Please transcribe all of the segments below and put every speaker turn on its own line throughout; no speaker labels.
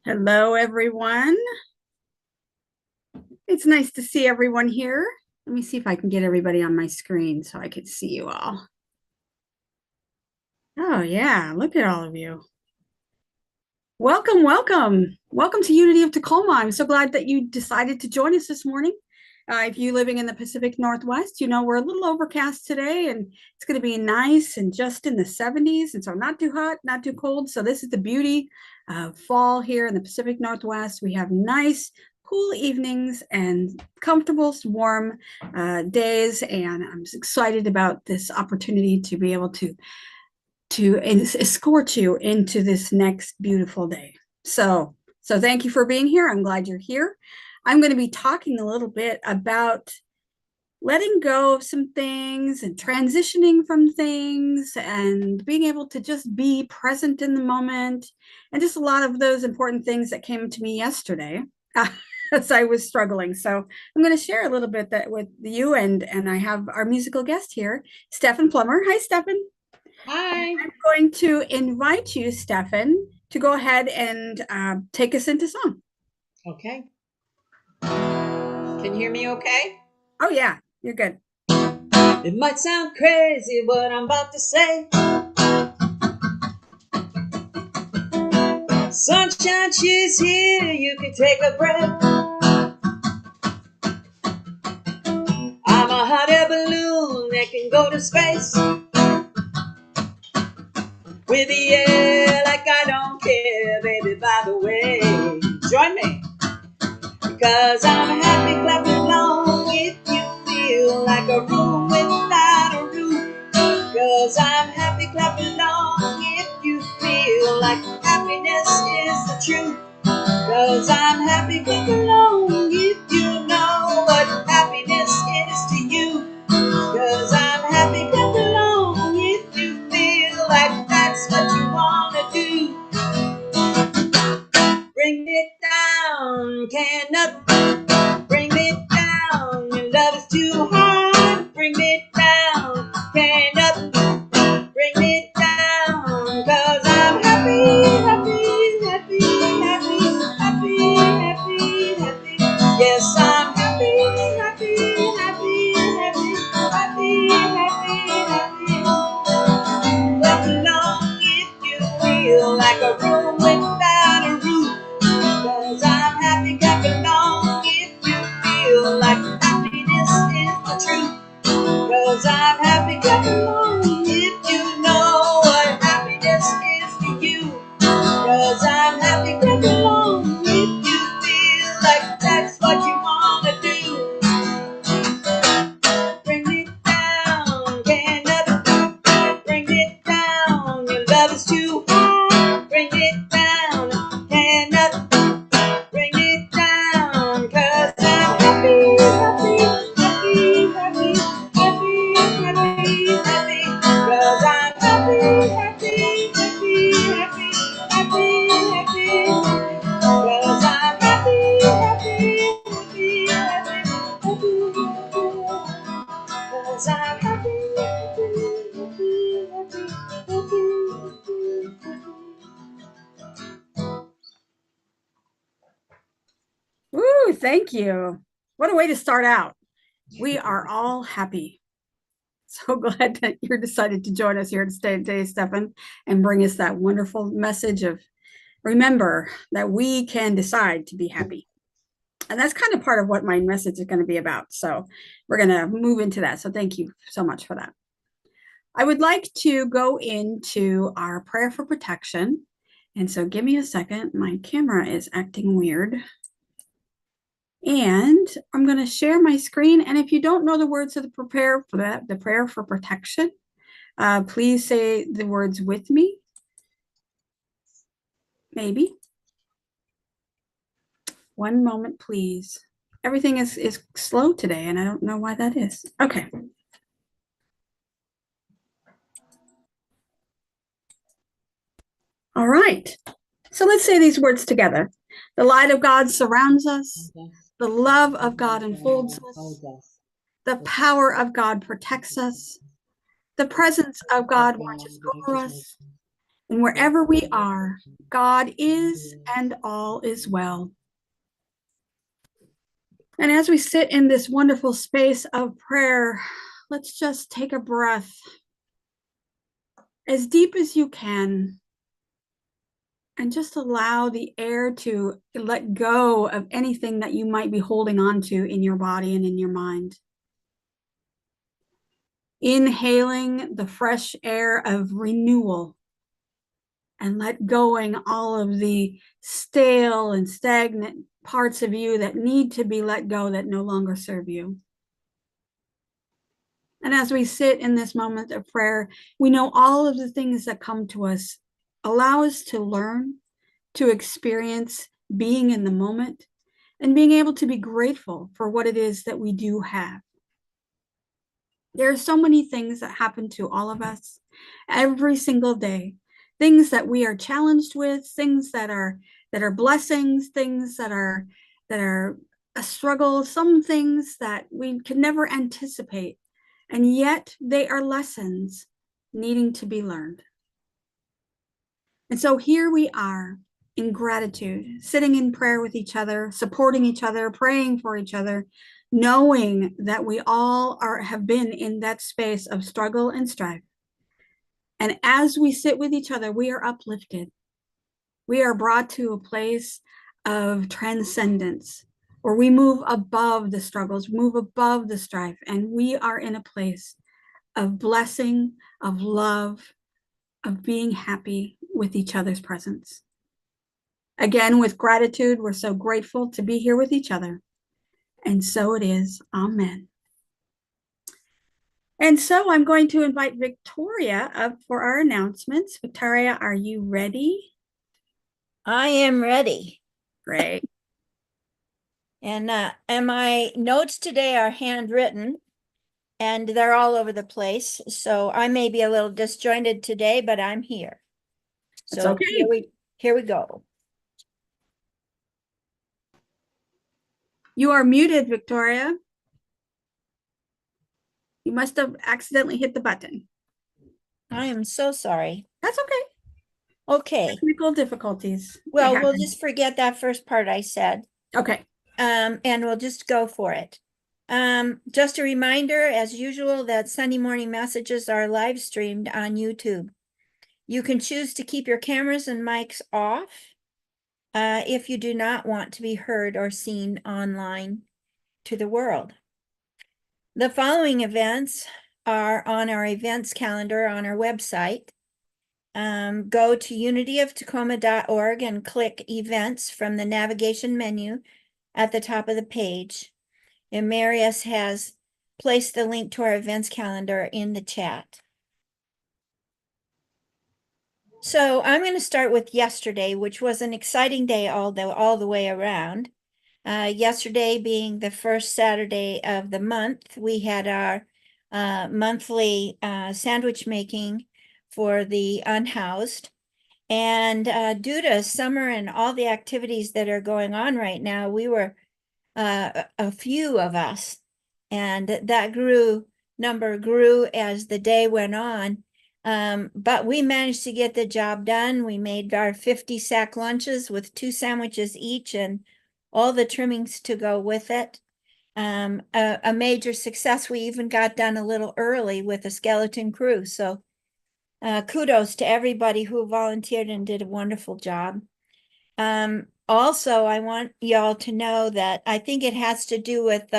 Hello, everyone. It's nice to see everyone here. Let me see if I can get everybody on my screen so I can see you all. Oh, yeah, look at all of you. Welcome, welcome. Welcome to Unity of Tacoma. I'm so glad that you decided to join us this morning. If you're living in the Pacific Northwest, you know we're a little overcast today and it's going to be nice and just in the 70s. And so not too hot, not too cold. So this is the beauty of fall here in the Pacific Northwest. We have nice, cool evenings and comfortable, warm days. And I'm excited about this opportunity to be able to escort you into this next beautiful day. So thank you for being here. I'm glad you're here. I'm going to be talking a little bit about letting go of some things and transitioning from things and being able to just be present in the moment and just a lot of those important things that came to me yesterday as I was struggling. So I'm going to share a little bit that with you and I have our musical guest here, Stephan Plummer. Hi, Stephan.
Hi.
I'm going to invite you, Stephan, to go ahead and take us into song.
Okay. Can you hear me okay?
Oh, yeah, you're good.
It might sound crazy what I'm about to say. Sunshine, she's here, you can take a breath. I'm a hot air balloon that can go to space with the air like I don't care, baby, by the way. Join me. Because I'm happy, clap along if you feel like a room without a roof. Because I'm happy, clap along if you feel like happiness is the truth. Because I'm happy, clap along if you know what happiness is to you. Because I'm happy, clap along if you feel like that's what you want to do. Bring it down, can nothing bring it down. Your love is too hard, bring it down, can nothing bring it down. Cause I'm happy, happy, happy, happy, happy, happy, happy. Yes, I'm happy, happy, happy, happy, happy, happy, happy. Clap along if you feel like a room without a roof. Cause I'm happy, clap along if you feel like happiness is the truth. Cause I'm happy, clap along if you know what happiness is to you. Cause I'm happy, clap along if you feel like that's what you wanna do. Bring it down, can nothing bring it down. Your love is too hard, bring it down, can nothing bring it down. Cause I'm happy, happy, happy, happy, happy, happy, happy. Cause I'm happy, happy, happy, happy, happy, happy. Cause I'm happy, happy, happy, happy, happy, happy. Cause I'm happy, happy, happy, happy, happy, happy.
Woo, thank you. What a way to start out. We are all happy. So glad that you're decided to join us here today, Stephan, and bring us that wonderful message of remember that we can decide to be happy. And that's kind of part of what my message is going to be about. So we're going to move into that. So thank you so much for that. I would like to go into our prayer for protection. And so give me a second. My camera is acting weird. And I'm going to share my screen. And if you don't know the words of the prayer for protection, please say the words with me. Maybe. One moment, please. Everything is slow today, and I don't know why that is. Okay. All right. So let's say these words together. The light of God surrounds us. The love of God enfolds us. The power of God protects us. The presence of God watches over us. And wherever we are, God is and all is well. And as we sit in this wonderful space of prayer, let's just take a breath as deep as you can and just allow the air to let go of anything that you might be holding on to in your body and in your mind. Inhaling the fresh air of renewal and let going all of the stale and stagnant parts of you that need to be let go that no longer serve you. And as we sit in this moment of prayer, we know all of the things that come to us allow us to learn, to experience being in the moment, and being able to be grateful for what it is that we do have. There are so many things that happen to all of us every single day, things that we are challenged with, things that are blessings, things that are a struggle, some things that we could never anticipate. And yet they are lessons needing to be learned. And so here we are in gratitude, sitting in prayer with each other, supporting each other, praying for each other, knowing that we all have been in that space of struggle and strife. And as we sit with each other, we are uplifted. We are brought to a place of transcendence, where we move above the struggles, move above the strife, and we are in a place of blessing, of love, of being happy with each other's presence. Again, with gratitude, we're so grateful to be here with each other. And so it is. Amen. And so I'm going to invite Victoria up for our announcements. Victoria, are you ready?
I am ready.
Great.
And my notes today are handwritten and they're all over the place. So I may be a little disjointed today, but I'm here.
That's
So
okay.
Here we go.
You are muted, Victoria. You must have accidentally hit the button.
I am so sorry.
That's okay.
Okay.
Technical difficulties.
Well, we'll just forget that first part I said.
Okay.
And we'll just go for it. Just a reminder, as usual, that Sunday morning messages are live streamed on YouTube. You can choose to keep your cameras and mics off if you do not want to be heard or seen online to the world. The following events are on our events calendar on our website. Go to unityoftacoma.org and click events from the navigation menu at the top of the page. And Marius has placed the link to our events calendar in the chat. So I'm going to start with yesterday, which was an exciting day all the way around. Yesterday being the first Saturday of the month, we had our monthly sandwich making for the unhoused. And due to summer and all the activities that are going on right now, we were a few of us. And that number grew as the day went on. But we managed to get the job done. We made our 50 sack lunches with 2 sandwiches each and all the trimmings to go with it. A major success. We even got done a little early with a skeleton crew. So kudos to everybody who volunteered and did a wonderful job. Also, I want y'all to know that I think it has to do with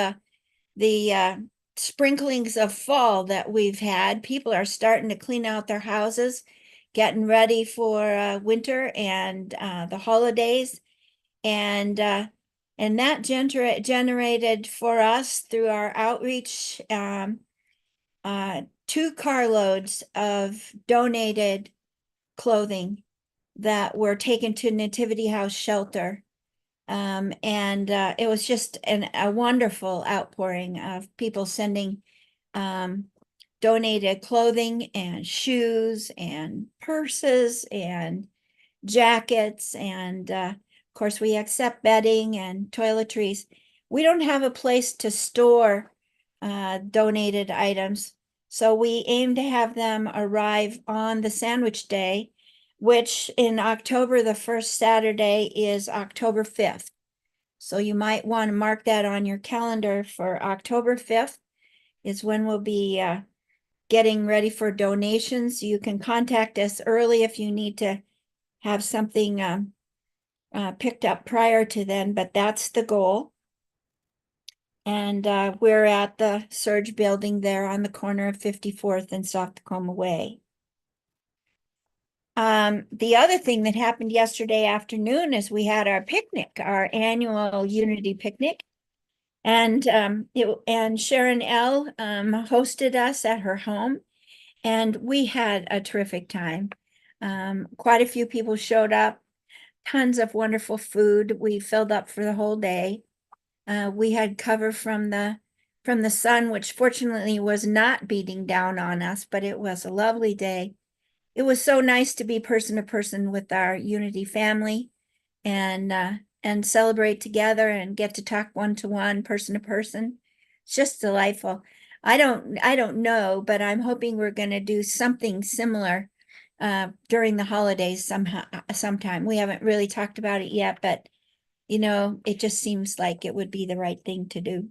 the sprinklings of fall that we've had. People are starting to clean out their houses, getting ready for winter and the holidays. And that generated for us through our outreach 2 carloads of donated clothing that were taken to Nativity House Shelter. It was just a wonderful outpouring of people sending donated clothing and shoes and purses and jackets. And of course, we accept bedding and toiletries. We don't have a place to store donated items, so we aim to have them arrive on the sandwich day. which in October, the first Saturday is October 5th. So you might want to mark that on your calendar for October 5th is when we'll be getting ready for donations. You can contact us early if you need to have something picked up prior to then, but that's the goal. And we're at the Surge building there on the corner of 54th and South Tacoma Way. The other thing that happened yesterday afternoon is we had our picnic, our annual Unity picnic. And Sharon L. hosted us at her home, and we had a terrific time. Quite a few people showed up, tons of wonderful food. We filled up for the whole day. We had cover from the sun, which fortunately was not beating down on us, but it was a lovely day. It was so nice to be person to person with our Unity family and celebrate together and get to talk one-to-one, person to person. It's just delightful. I don't know, but I'm hoping we're going to do something similar during the holidays sometime. We haven't really talked about it yet, but it just seems like it would be the right thing to do.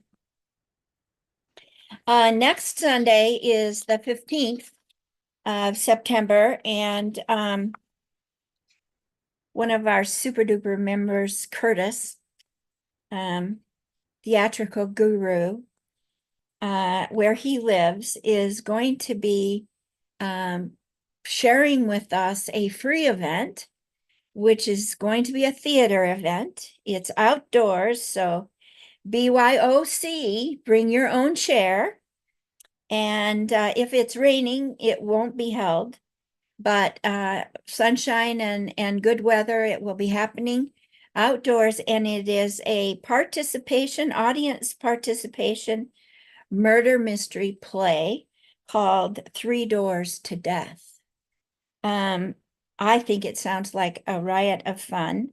Next Sunday is the 15th of September, and one of our super duper members, Curtis, theatrical guru, where he lives, is going to be sharing with us a free event, which is going to be a theater event. It's outdoors, so BYOC, bring your own chair. And if it's raining, it won't be held. But sunshine and good weather, it will be happening outdoors. And it is a audience participation murder mystery play called 3 Doors to Death. I think it sounds like a riot of fun.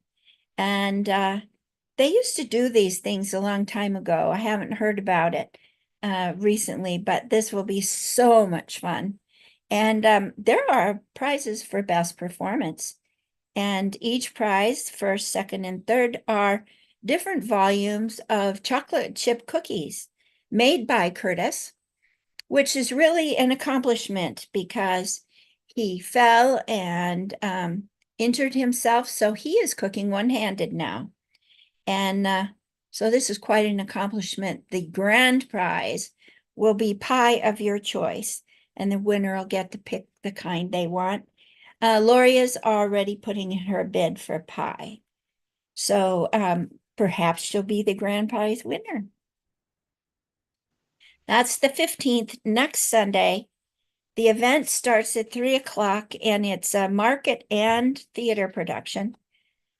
And they used to do these things a long time ago. I haven't heard about it recently, but this will be so much fun. And there are prizes for best performance. And each prize, first, second, and third, are different volumes of chocolate chip cookies made by Curtis, which is really an accomplishment because he fell and injured himself. So he is cooking one-handed now. And so this is quite an accomplishment. The grand prize will be pie of your choice, and the winner will get to pick the kind they want. Lori is already putting in her bid for pie. So perhaps she'll be the grand prize winner. That's the 15th, next Sunday. The event starts at 3 o'clock, and it's a market and theater production.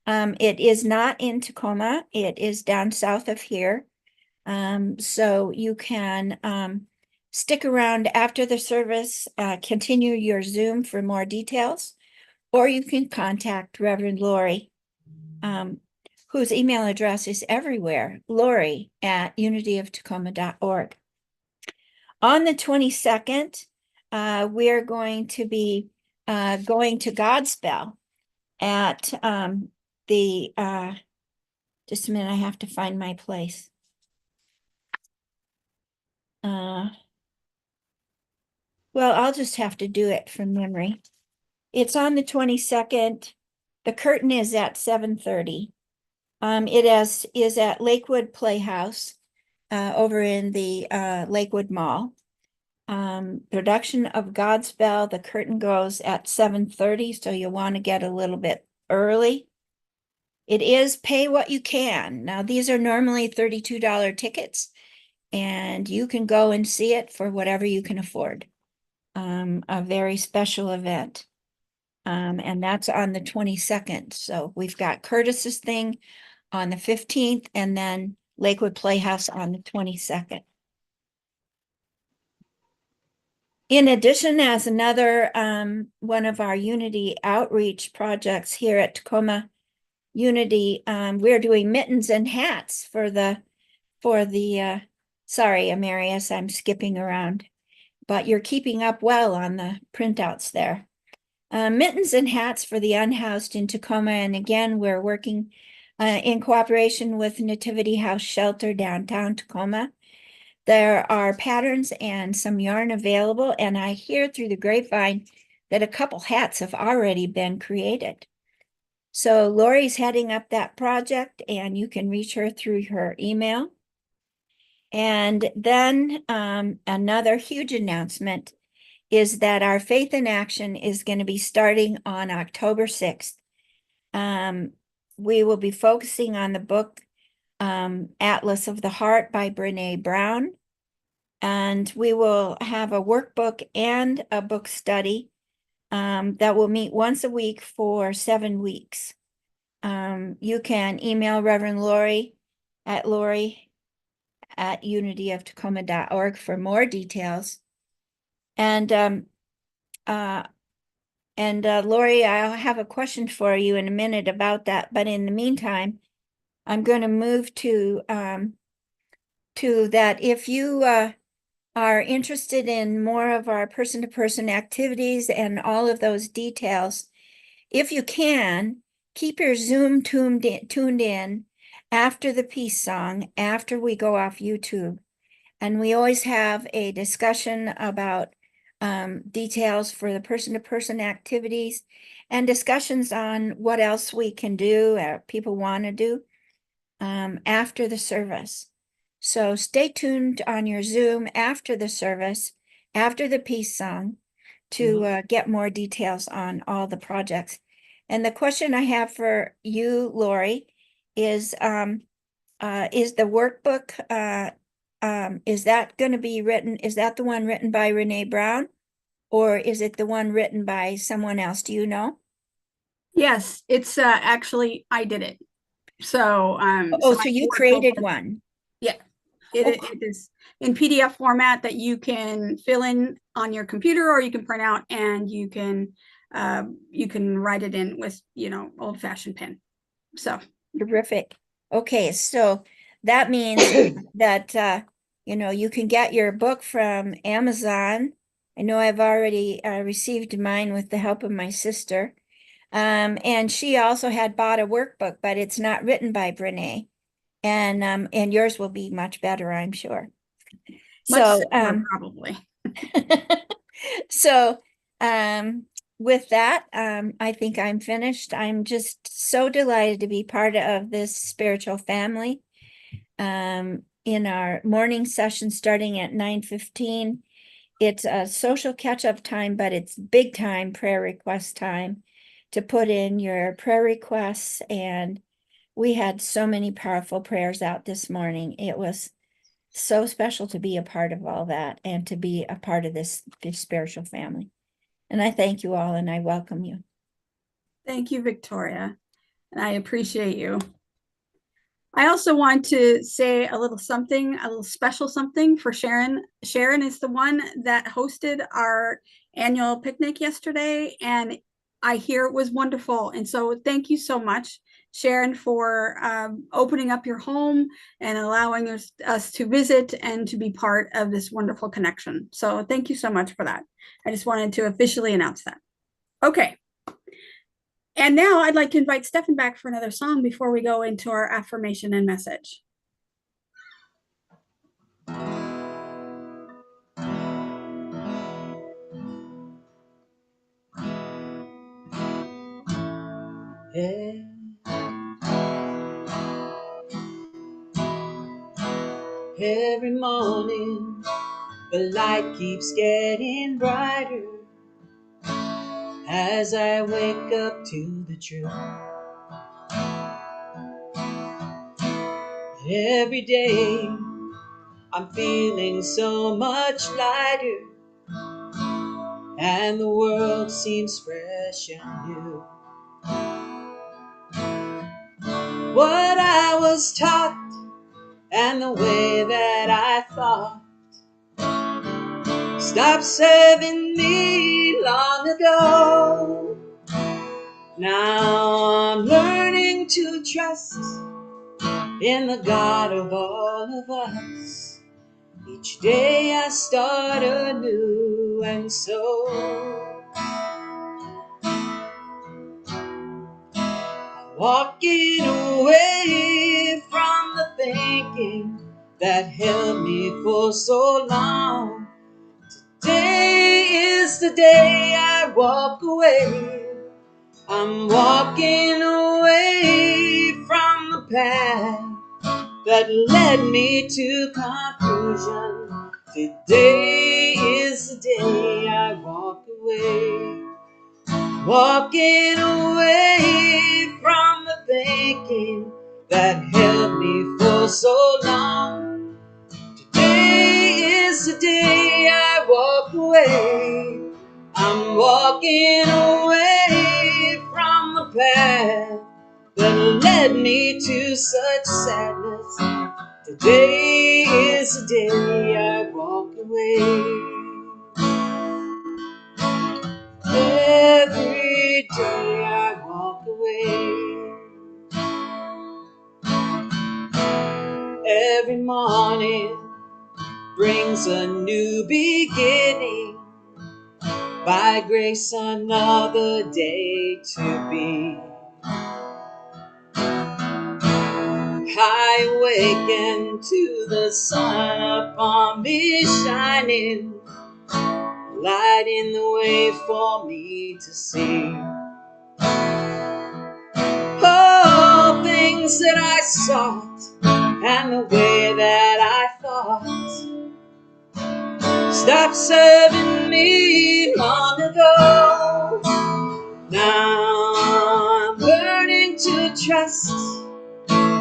It is not in Tacoma. It is down south of here. So you can stick around after the service, continue your Zoom for more details, or you can contact Reverend Lori, whose email address is everywhere, lori@unityoftacoma.org. On the 22nd, we're going to be going to Godspell at just a minute, I have to find my place. Well, I'll just have to do it from memory. It's on the 22nd. The curtain is at 7:30. It is at Lakewood Playhouse over in the Lakewood Mall. Production of Godspell. The curtain goes at 7:30, so you'll want to get a little bit early. It is pay what you can. Now, these are normally $32 tickets, and you can go and see it for whatever you can afford. A very special event. And that's on the 22nd. So we've got Curtis's thing on the 15th, and then Lakewood Playhouse on the 22nd. In addition, as another one of our Unity outreach projects here at Tacoma Unity, we're doing mittens and hats for the sorry, Amarius, I'm skipping around, but you're keeping up well on the printouts there. mittens and hats for the unhoused in Tacoma. And again, we're working in cooperation with Nativity House Shelter downtown Tacoma. There are patterns and some yarn available, and I hear through the grapevine that a couple hats have already been created. So Lori's heading up that project, and you can reach her through her email. And then another huge announcement is that our Faith in Action is going to be starting on October 6th. We will be focusing on the book Atlas of the Heart by Brene Brown. And we will have a workbook and a book study that will meet once a week for 7 weeks. You can email Reverend Lori at unityoftacoma.org for more details. And Lori, I'll have a question for you in a minute about that. But in the meantime, I'm going to move to that. If you are interested in more of our person-to-person activities and all of those details, if you can, keep your Zoom tuned in after the peace song, after we go off YouTube. And we always have a discussion about details for the person-to-person activities and discussions on what else we can do, people want to do after the service. So stay tuned on your Zoom after the service, after the peace song, to get more details on all the projects. And the question I have for you, Lori, is the workbook, is that going to be written, is that the one written by Brene Brown, or is it the one written by someone else? Do you know?
Yes, it's actually, I did it. So,
So you created one.
Yeah, it is in PDF format that you can fill in on your computer, or you can print out, and you can write it in with, old-fashioned pen. So
terrific. Okay, so that means that you can get your book from Amazon. I know I've already received mine with the help of my sister. And she also had bought a workbook, but it's not written by Brene. And yours will be much better, I'm sure.
much simpler, probably.
So with that, I think I'm finished. I'm just so delighted to be part of this spiritual family. In our morning session starting at 9:15, it's a social catch-up time, but it's big time prayer request time to put in your prayer requests. And we had so many powerful prayers out this morning. It was so special to be a part of all that and to be a part of this spiritual family. And I thank you all and I welcome you.
Thank you, Victoria. And I appreciate you. I also want to say a little special something for Sharon. Sharon is the one that hosted our annual picnic yesterday, and I hear it was wonderful. And so thank you so much, Sharon, for opening up your home and allowing us to visit and to be part of this wonderful connection. So thank you so much for that. I just wanted to officially announce that. Okay. And now I'd like to invite Stephan back for another song before we go into our affirmation and message.
Yeah. Every morning the light keeps getting brighter as I wake up to the truth. Every day I'm feeling so much lighter, and the world seems fresh and new. What I was taught and the way that I thought stopped serving me long ago. Now I'm learning to trust in the God of all of us. Each day I start anew, and so walking away from the thinking that held me for so long. Today is the day I walk away. I'm walking away from the path that led me to confusion. Today is the day I walk away. Walking away from the thinking that held me for so long. Today is the day I walk away. I'm walking away from the path that led me to such sadness. Today is the day I walk away. Every day I walk away. Every morning brings a new beginning. By grace another day to be. I awaken to the sun upon me shining, lighting the way for me to see. Oh, things that I sought and the way that I thought stopped serving me long ago. Now I'm learning to trust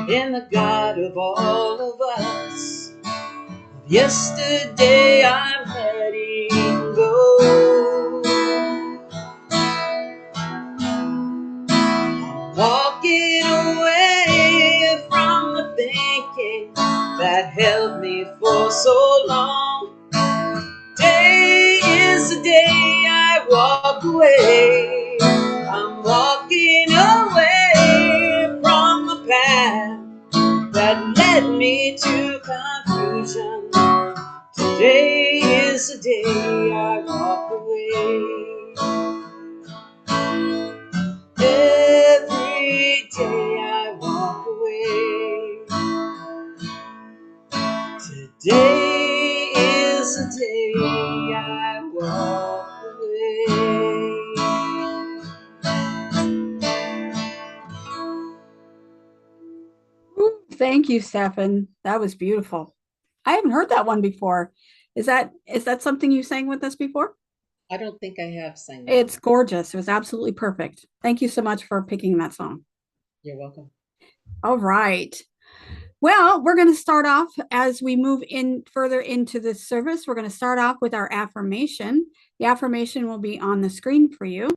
in the God of all of us. Yesterday I'm letting go. I'm walking away from the thinking that held me for so long. Today is the day I walk away. I'm walking away from the path that led me to confusion. Today is the day I walk away. Every day I walk away. Today is the day I walk away.
Ooh, thank you, Stephan. That was beautiful. I haven't heard that one before. Is that something you sang with us before?
I don't think I have sang that.
It's gorgeous. It was absolutely perfect. Thank you so much for picking that song.
You're welcome.
All right. Well, we're going to start off as we move in further into this service. We're going to start off with our affirmation. The affirmation will be on the screen for you,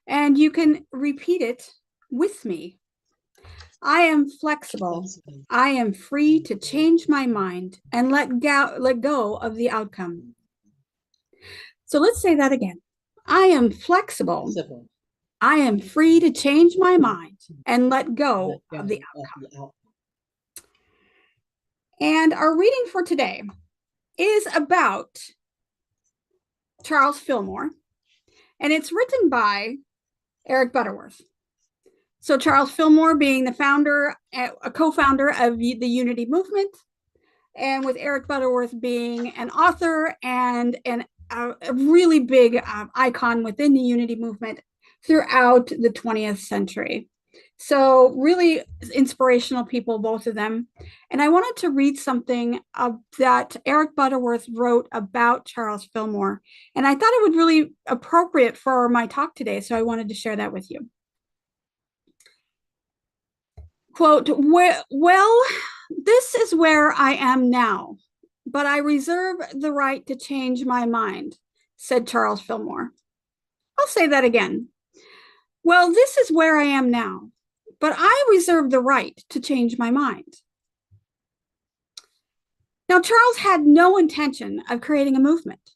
and you can repeat it with me. I am flexible. I am free to change my mind and let go of the outcome. So let's say that again. I am flexible. I am free to change my mind and let go of the outcome. And our reading for today is about Charles Fillmore, and it's written by Eric Butterworth. So Charles Fillmore being the founder, a co-founder of the Unity movement, and with Eric Butterworth being an author and a really big icon within the Unity movement throughout the 20th century. So really inspirational people, both of them. And I wanted to read something that Eric Butterworth wrote about Charles Fillmore. And I thought it would really appropriate for my talk today. So I wanted to share that with you. Quote, well, this is where I am now, but I reserve the right to change my mind, said Charles Fillmore. I'll say that again. Well, this is where I am now, but I reserve the right to change my mind. Now, Charles had no intention of creating a movement.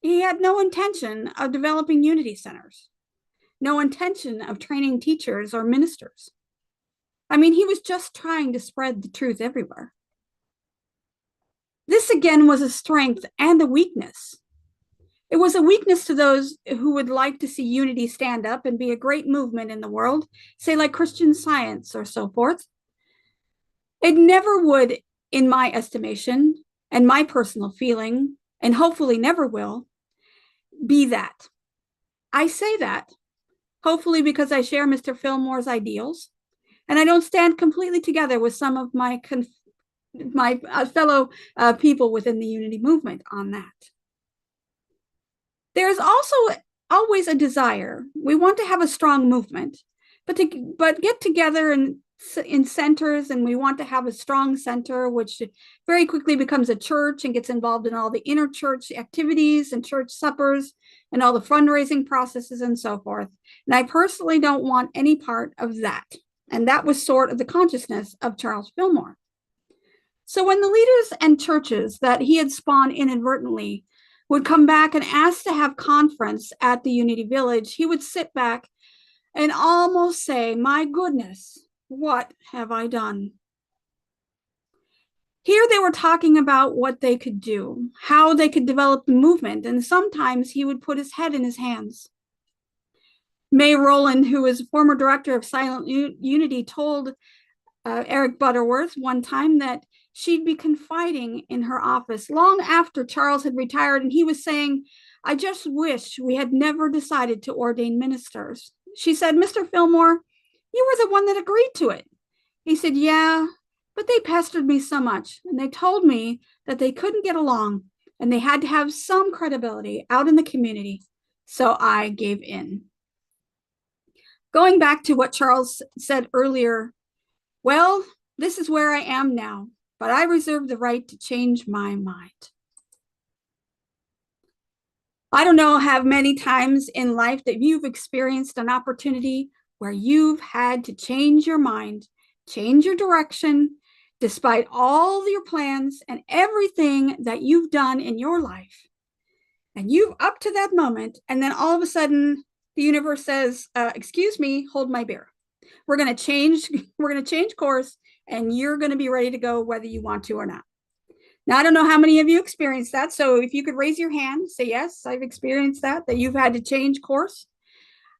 He had no intention of developing Unity centers, no intention of training teachers or ministers. I mean, he was just trying to spread the truth everywhere. This again was a strength and a weakness. It was a weakness to those who would like to see unity stand up and be a great movement in the world, say like Christian Science or so forth. It never would, in my estimation and my personal feeling, and hopefully never will, be that. I say that, hopefully because I share Mr. Fillmore's ideals, and I don't stand completely together with some of my fellow people within the Unity movement on that. There's also always a desire. We want to have a strong movement, but get together in centers, and we want to have a strong center, which very quickly becomes a church and gets involved in all the inner church activities and church suppers and all the fundraising processes and so forth. And I personally don't want any part of that. And that was sort of the consciousness of Charles Fillmore. So when the leaders and churches that he had spawned inadvertently would come back and ask to have conference at the Unity Village, he would sit back and almost say, "My goodness, what have I done?" Here they were talking about what they could do, how they could develop the movement, and sometimes he would put his head in his hands. May Rowland, who was former director of Silent Unity, told Eric Butterworth one time that she'd be confiding in her office long after Charles had retired, and he was saying, "I just wish we had never decided to ordain ministers." She said, "Mr. Fillmore, you were the one that agreed to it." He said, "Yeah, but they pestered me so much, and they told me that they couldn't get along, and they had to have some credibility out in the community, so I gave in." Going back to what Charles said earlier, well, this is where I am now, but I reserve the right to change my mind. I don't know how many times in life that you've experienced an opportunity where you've had to change your mind, change your direction, despite all your plans and everything that you've done in your life. And you've up to that moment, and then all of a sudden the universe says, "Excuse me, hold my beer. We're going to change course, and you're going to be ready to go whether you want to or not." Now, I don't know how many of you experienced that. So if you could raise your hand, say, "Yes, I've experienced that you've had to change course."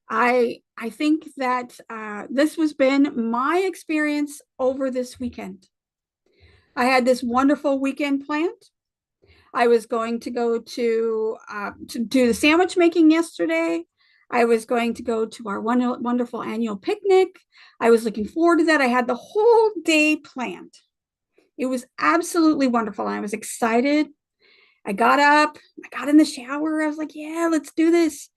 I think that this has been my experience over this weekend. I had this wonderful weekend planned. I was going to go to do the sandwich making yesterday. I was going to go to our wonderful annual picnic. I was looking forward to that. I had the whole day planned. It was absolutely wonderful. I was excited. I got up, I got in the shower. I was like, "Yeah, let's do this."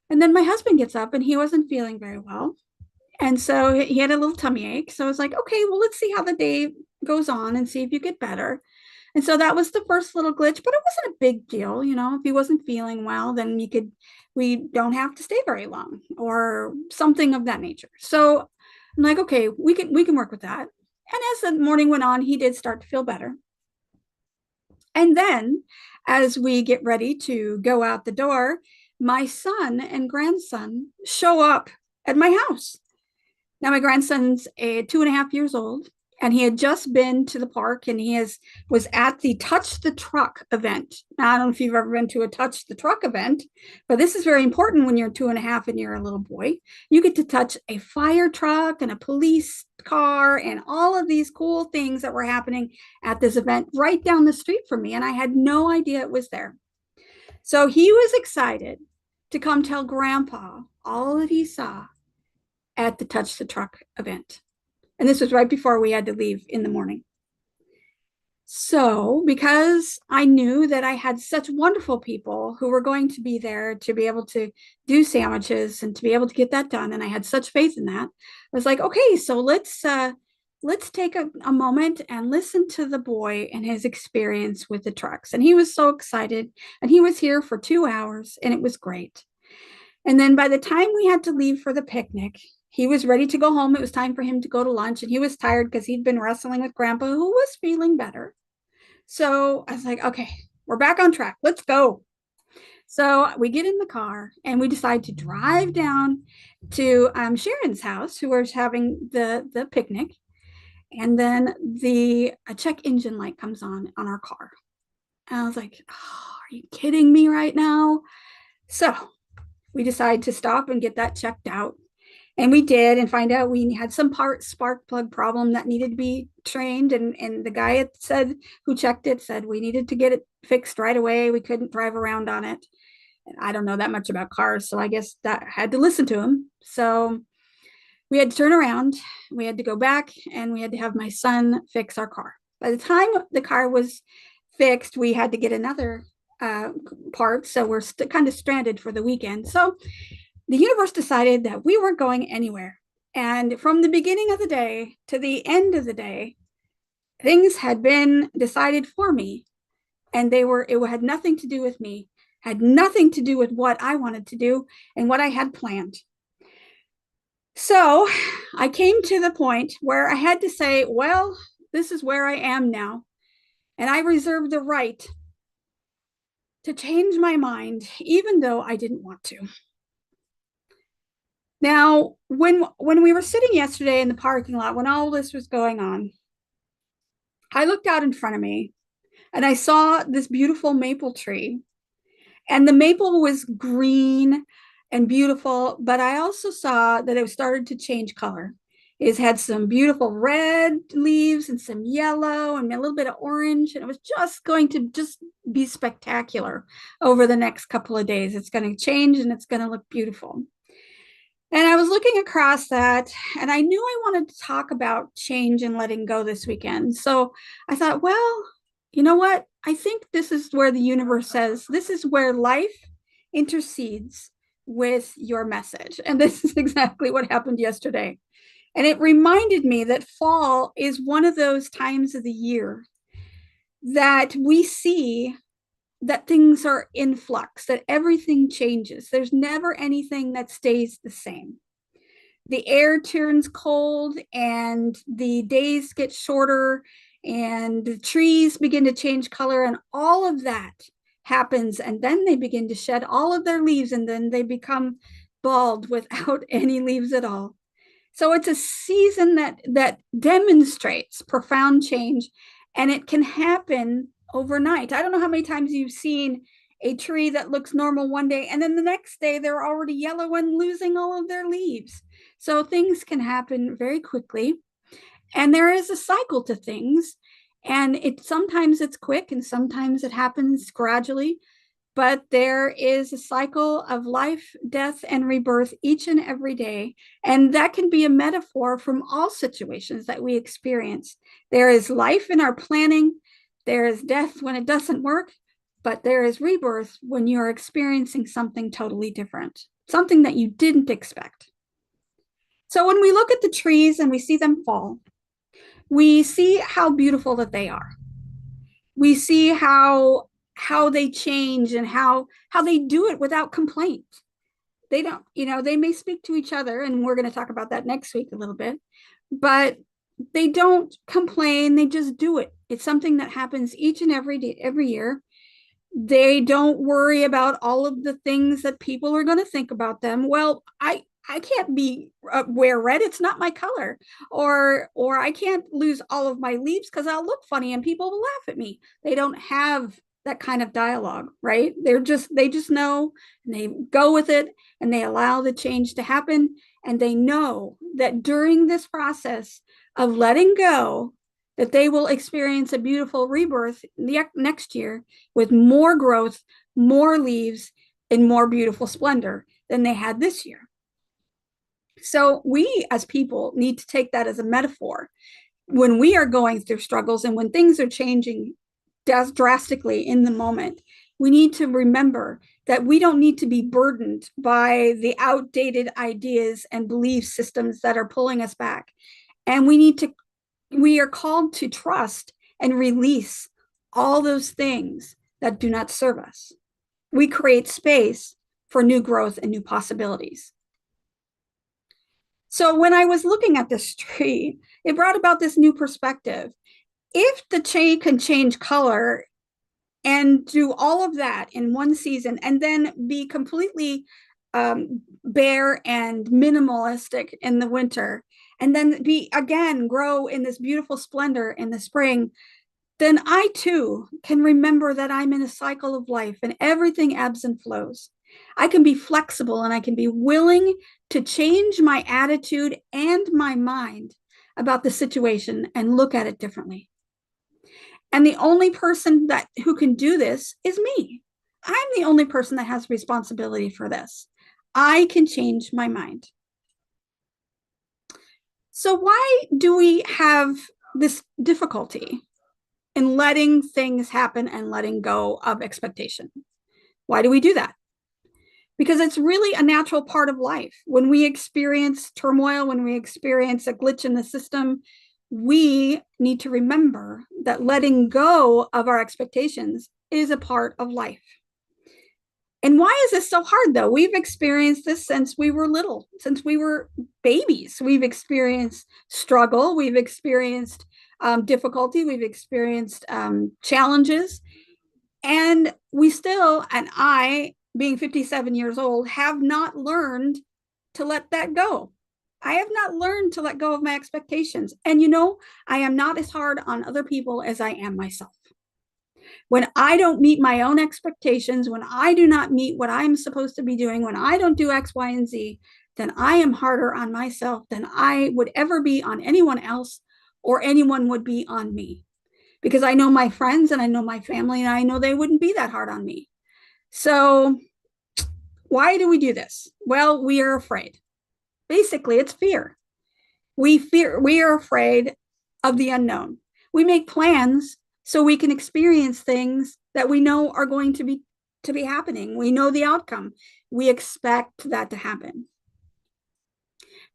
And then my husband gets up and he wasn't feeling very well. And so he had a little tummy ache. So I was like, "Okay, well, let's see how the day goes on and see if you get better." And so that was the first little glitch, but it wasn't a big deal. If he wasn't feeling well, then we don't have to stay very long or something of that nature. So I'm like, "Okay, we can work with that." And as the morning went on, he did start to feel better. And then as we get ready to go out the door, my son and grandson show up at my house. Now, my grandson's 2.5 years old, and he had just been to the park, and was at the Touch the Truck event. Now, I don't know if you've ever been to a Touch the Truck event, but this is very important when you're 2.5 and you're a little boy. You get to touch a fire truck and a police car and all of these cool things that were happening at this event right down the street from me, and I had no idea it was there. So he was excited to come tell Grandpa all that he saw at the Touch the Truck event. And this was right before we had to leave in the morning. So because I knew that I had such wonderful people who were going to be there to be able to do sandwiches and to be able to get that done, and I had such faith in that, I was like, "Okay, so let's take a moment and listen to the boy and his experience with the trucks." And he was so excited, and he was here for 2 hours, and it was great. And then by the time we had to leave for the picnic, he was ready to go home. It was time for him to go to lunch, and he was tired because he'd been wrestling with Grandpa, who was feeling better. So I was like, "Okay, we're back on track. Let's go." So we get in the car and we decide to drive down to Sharon's house, who was having the picnic. And then a check engine light comes on our car. And I was like, oh, are you kidding me right now? So we decided to stop and get that checked out. And we did, and find out we had some part spark plug problem that needed to be trained. And the guy had said, who checked it, said we needed to get it fixed right away. We couldn't drive around on it. And I don't know that much about cars, so I guess that I had to listen to him. So we had to turn around, we had to go back, and we had to have my son fix our car. By the time the car was fixed, we had to get another part. So we're kind of stranded for the weekend. So the universe decided that we weren't going anywhere. And from the beginning of the day to the end of the day, things had been decided for me. And it had nothing to do with me, had nothing to do with what I wanted to do and what I had planned. So I came to the point where I had to say, well, this is where I am now. And I reserve the right to change my mind, even though I didn't want to. Now, when we were sitting yesterday in the parking lot, when all this was going on, I looked out in front of me and I saw this beautiful maple tree. And the maple was green and beautiful, but I also saw that it started to change color. It had some beautiful red leaves and some yellow and a little bit of orange. And it was just going to just be spectacular over the next couple of days. It's going to change and it's going to look beautiful. And I was looking across that, and I knew I wanted to talk about change and letting go this weekend. So I thought, well, you know what? I think this is where the universe says, this is where life intercedes with your message. And this is exactly what happened yesterday. And it reminded me that fall is one of those times of the year that we see that things are in flux, that everything changes. There's never anything that stays the same. The air turns cold and the days get shorter and the trees begin to change color, and all of that happens. And then they begin to shed all of their leaves, and then they become bald without any leaves at all. So it's a season that demonstrates profound change, and it can happen overnight. I don't know how many times you've seen a tree that looks normal one day, and then the next day they're already yellow and losing all of their leaves. So things can happen very quickly, and there is a cycle to things, and sometimes it's quick and sometimes it happens gradually. But there is a cycle of life, death, and rebirth each and every day. And that can be a metaphor from all situations that we experience. There is life in our planning, there is death when it doesn't work, but there is rebirth when you're experiencing something totally different, something that you didn't expect. So when we look at the trees and we see them fall, we see how beautiful that they are. We see how they change and how they do it without complaint. They don't, they may speak to each other, and we're going to talk about that next week a little bit, but they don't complain. They just do it. It's something that happens each and every day, every year. They don't worry about all of the things that people are going to think about them. Well, I can't wear red. It's not my color. Or I can't lose all of my leaves because I'll look funny and people will laugh at me. They don't have that kind of dialogue, right? They just know, and they go with it, and they allow the change to happen. And they know that during this process of letting go, that they will experience a beautiful rebirth next year with more growth, more leaves, and more beautiful splendor than they had this year. So we as people need to take that as a metaphor when we are going through struggles and when things are changing drastically in the moment. We need to remember that we don't need to be burdened by the outdated ideas and belief systems that are pulling us back. And we are called to trust and release all those things that do not serve us. We create space for new growth and new possibilities. So when I was looking at this tree, it brought about this new perspective. If the tree can change color and do all of that in one season and then be completely bare and minimalistic in the winter, and then grow in this beautiful splendor in the spring, then I too can remember that I'm in a cycle of life and everything ebbs and flows. I can be flexible and I can be willing to change my attitude and my mind about the situation and look at it differently. And the only person who can do this is me. I'm the only person that has responsibility for this. I can change my mind. So why do we have this difficulty in letting things happen and letting go of expectation? Why do we do that? Because it's really a natural part of life. When we experience turmoil, when we experience a glitch in the system, we need to remember that letting go of our expectations is a part of life. And why is this so hard, though? We've experienced this since we were little, since we were babies. We've experienced struggle, we've experienced difficulty, we've experienced challenges. And we still, and I, being 57 years old, have not learned to let that go. I have not learned to let go of my expectations. And I am not as hard on other people as I am myself. When I don't meet my own expectations, when I do not meet what I'm supposed to be doing, when I don't do X, Y, and Z, then I am harder on myself than I would ever be on anyone else or anyone would be on me. Because I know my friends and I know my family and I know they wouldn't be that hard on me. So why do we do this? Well, we are afraid. Basically, it's fear. We are afraid of the unknown. We make plans so we can experience things that we know are going to be happening. We know the outcome. We expect that to happen.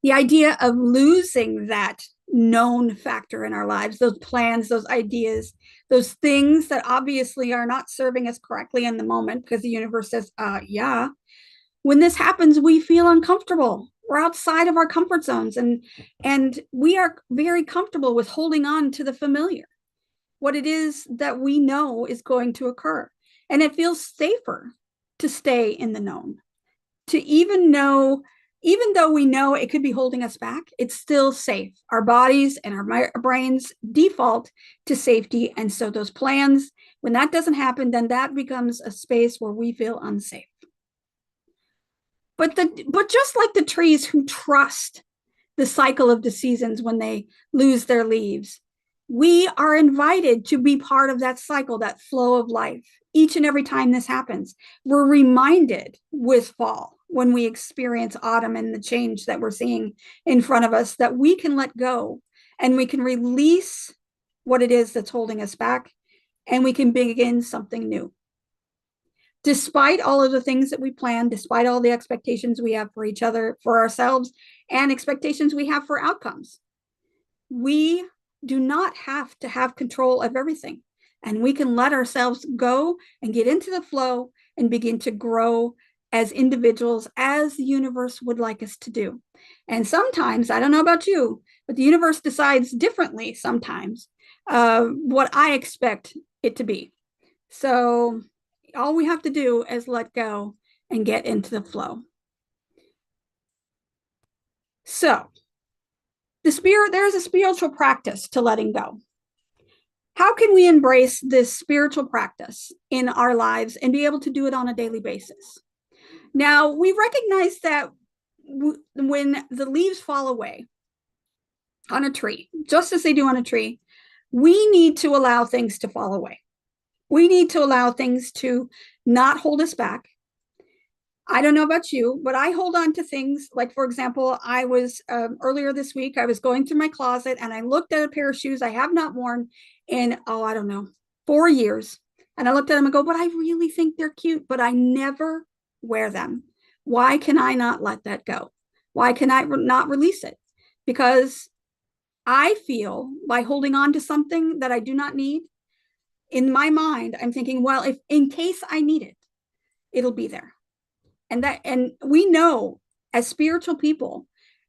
The idea of losing that known factor in our lives, those plans, those ideas, those things that obviously are not serving us correctly in the moment because the universe says, yeah. When this happens, we feel uncomfortable. We're outside of our comfort zones and we are very comfortable with holding on to the familiar, what it is that we know is going to occur. And it feels safer to stay in the known, to even though we know it could be holding us back, it's still safe. Our bodies and our brains default to safety. And so those plans, when that doesn't happen, then that becomes a space where we feel unsafe. But just like the trees who trust the cycle of the seasons when they lose their leaves, we are invited to be part of that cycle, that flow of life. Each and every time this happens, we're reminded with fall, when we experience autumn and the change that we're seeing in front of us, that we can let go and we can release what it is that's holding us back and we can begin something new. Despite all of the things that we plan, despite all the expectations we have for each other, for ourselves, and expectations we have for outcomes, we do not have to have control of everything. And we can let ourselves go and get into the flow and begin to grow as individuals, as the universe would like us to do. And sometimes, I don't know about you, but the universe decides differently sometimes what I expect it to be. So all we have to do is let go and get into the flow. So there's a spiritual practice to letting go. How can we embrace this spiritual practice in our lives and be able to do it on a daily basis? Now, we recognize that when the leaves fall away on a tree, just as they do on a tree, we need to allow things to fall away. We need to allow things to not hold us back. I don't know about you, but I hold on to things like, for example, I was earlier this week, I was going through my closet and I looked at a pair of shoes I have not worn in, I don't know, 4 years. And I looked at them and go, but I really think they're cute, but I never wear them. Why can I not let that go? Why can I not release it? Because I feel by holding on to something that I do not need, in my mind, I'm thinking, well, if in case I need it, it'll be there. And we know as spiritual people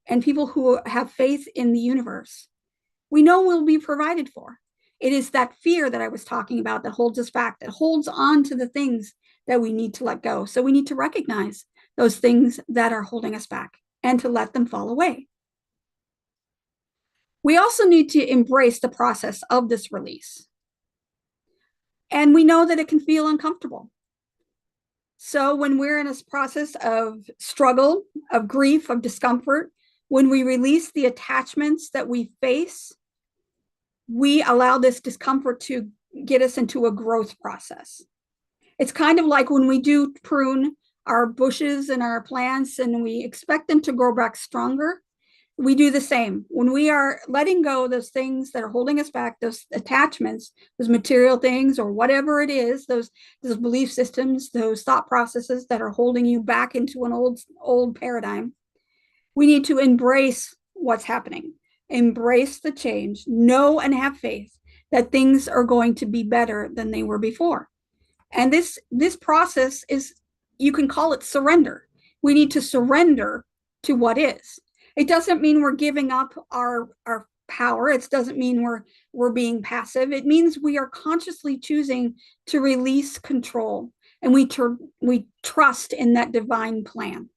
and people who have faith in the universe, we know we'll be provided for. It is that fear that I was talking about that holds us back, that holds on to the things that we need to let go. So we need to recognize those things that are holding us back and to let them fall away. We also need to embrace the process of this release. And we know that it can feel uncomfortable. So when we're in a process of struggle, of grief, of discomfort, when we release the attachments that we face, we allow this discomfort to get us into a growth process. It's kind of like when we do prune our bushes and our plants and we expect them to grow back stronger. We do the same. When we are letting go of those things that are holding us back, those attachments, those material things, or whatever it is, those belief systems, those thought processes that are holding you back into an old paradigm, we need to embrace what's happening, embrace the change, know and have faith that things are going to be better than they were before. And this process is, you can call it surrender. We need to surrender to what is. It doesn't mean we're giving up our power. It doesn't mean we're being passive. It means we are consciously choosing to release control, and we trust in that divine plan.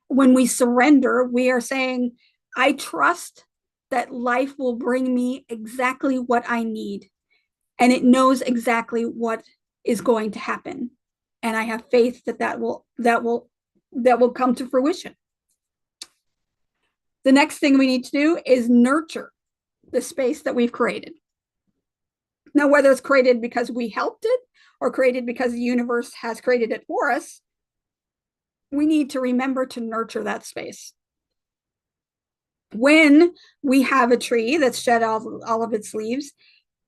When we surrender, we are saying, I trust that life will bring me exactly what I need, and it knows exactly what is going to happen. And I have faith that will come to fruition. The next thing we need to do is nurture the space that we've created. Now, whether it's created because we helped it or created because the universe has created it for us, we need to remember to nurture that space. When we have a tree that's shed all of its leaves,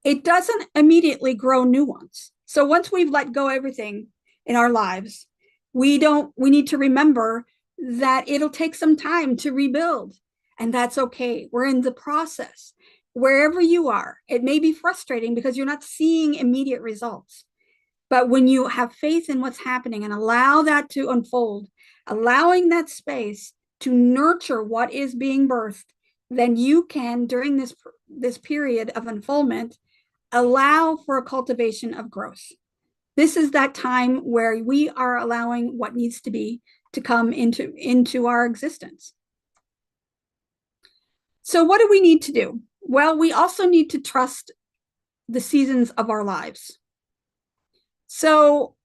it doesn't immediately grow new ones. So once we've let go everything in our lives, we need to remember that it'll take some time to rebuild, and that's okay. We're in the process. Wherever you are, it may be frustrating because you're not seeing immediate results. But when you have faith in what's happening and allow that to unfold, allowing that space to nurture what is being birthed, then you can, during this period of unfoldment, allow for a cultivation of growth. This is that time where we are allowing what needs to be to come into our existence. So what do we need to do? Well, we also need to trust the seasons of our lives. So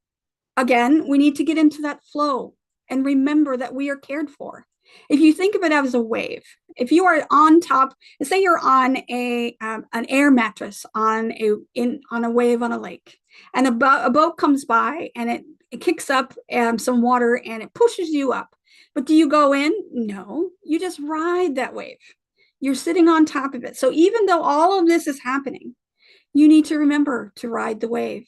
again, we need to get into that flow and remember that we are cared for. If you think of it as a wave, if you are on top, say you're on an air mattress on a wave on a lake, and a boat comes by and it kicks up some water and it pushes you up. But do you go in? No, you just ride that wave. You're sitting on top of it. So even though all of this is happening, you need to remember to ride the wave,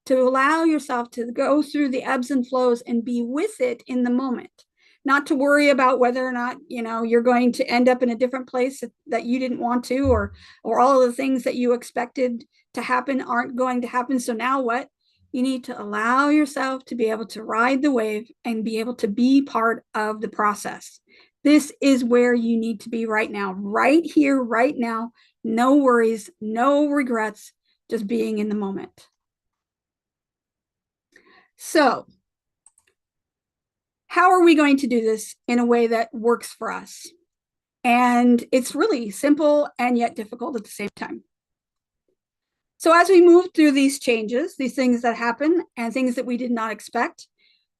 to allow yourself to go through the ebbs and flows and be with it in the moment. Not to worry about whether or not, you're going to end up in a different place that you didn't want to, or all of the things that you expected to happen aren't going to happen. So now what? You need to allow yourself to be able to ride the wave and be able to be part of the process. This is where you need to be right now, right here, right now. No worries, no regrets, just being in the moment. So, how are we going to do this in a way that works for us? And it's really simple and yet difficult at the same time. So as we move through these changes, these things that happen and things that we did not expect,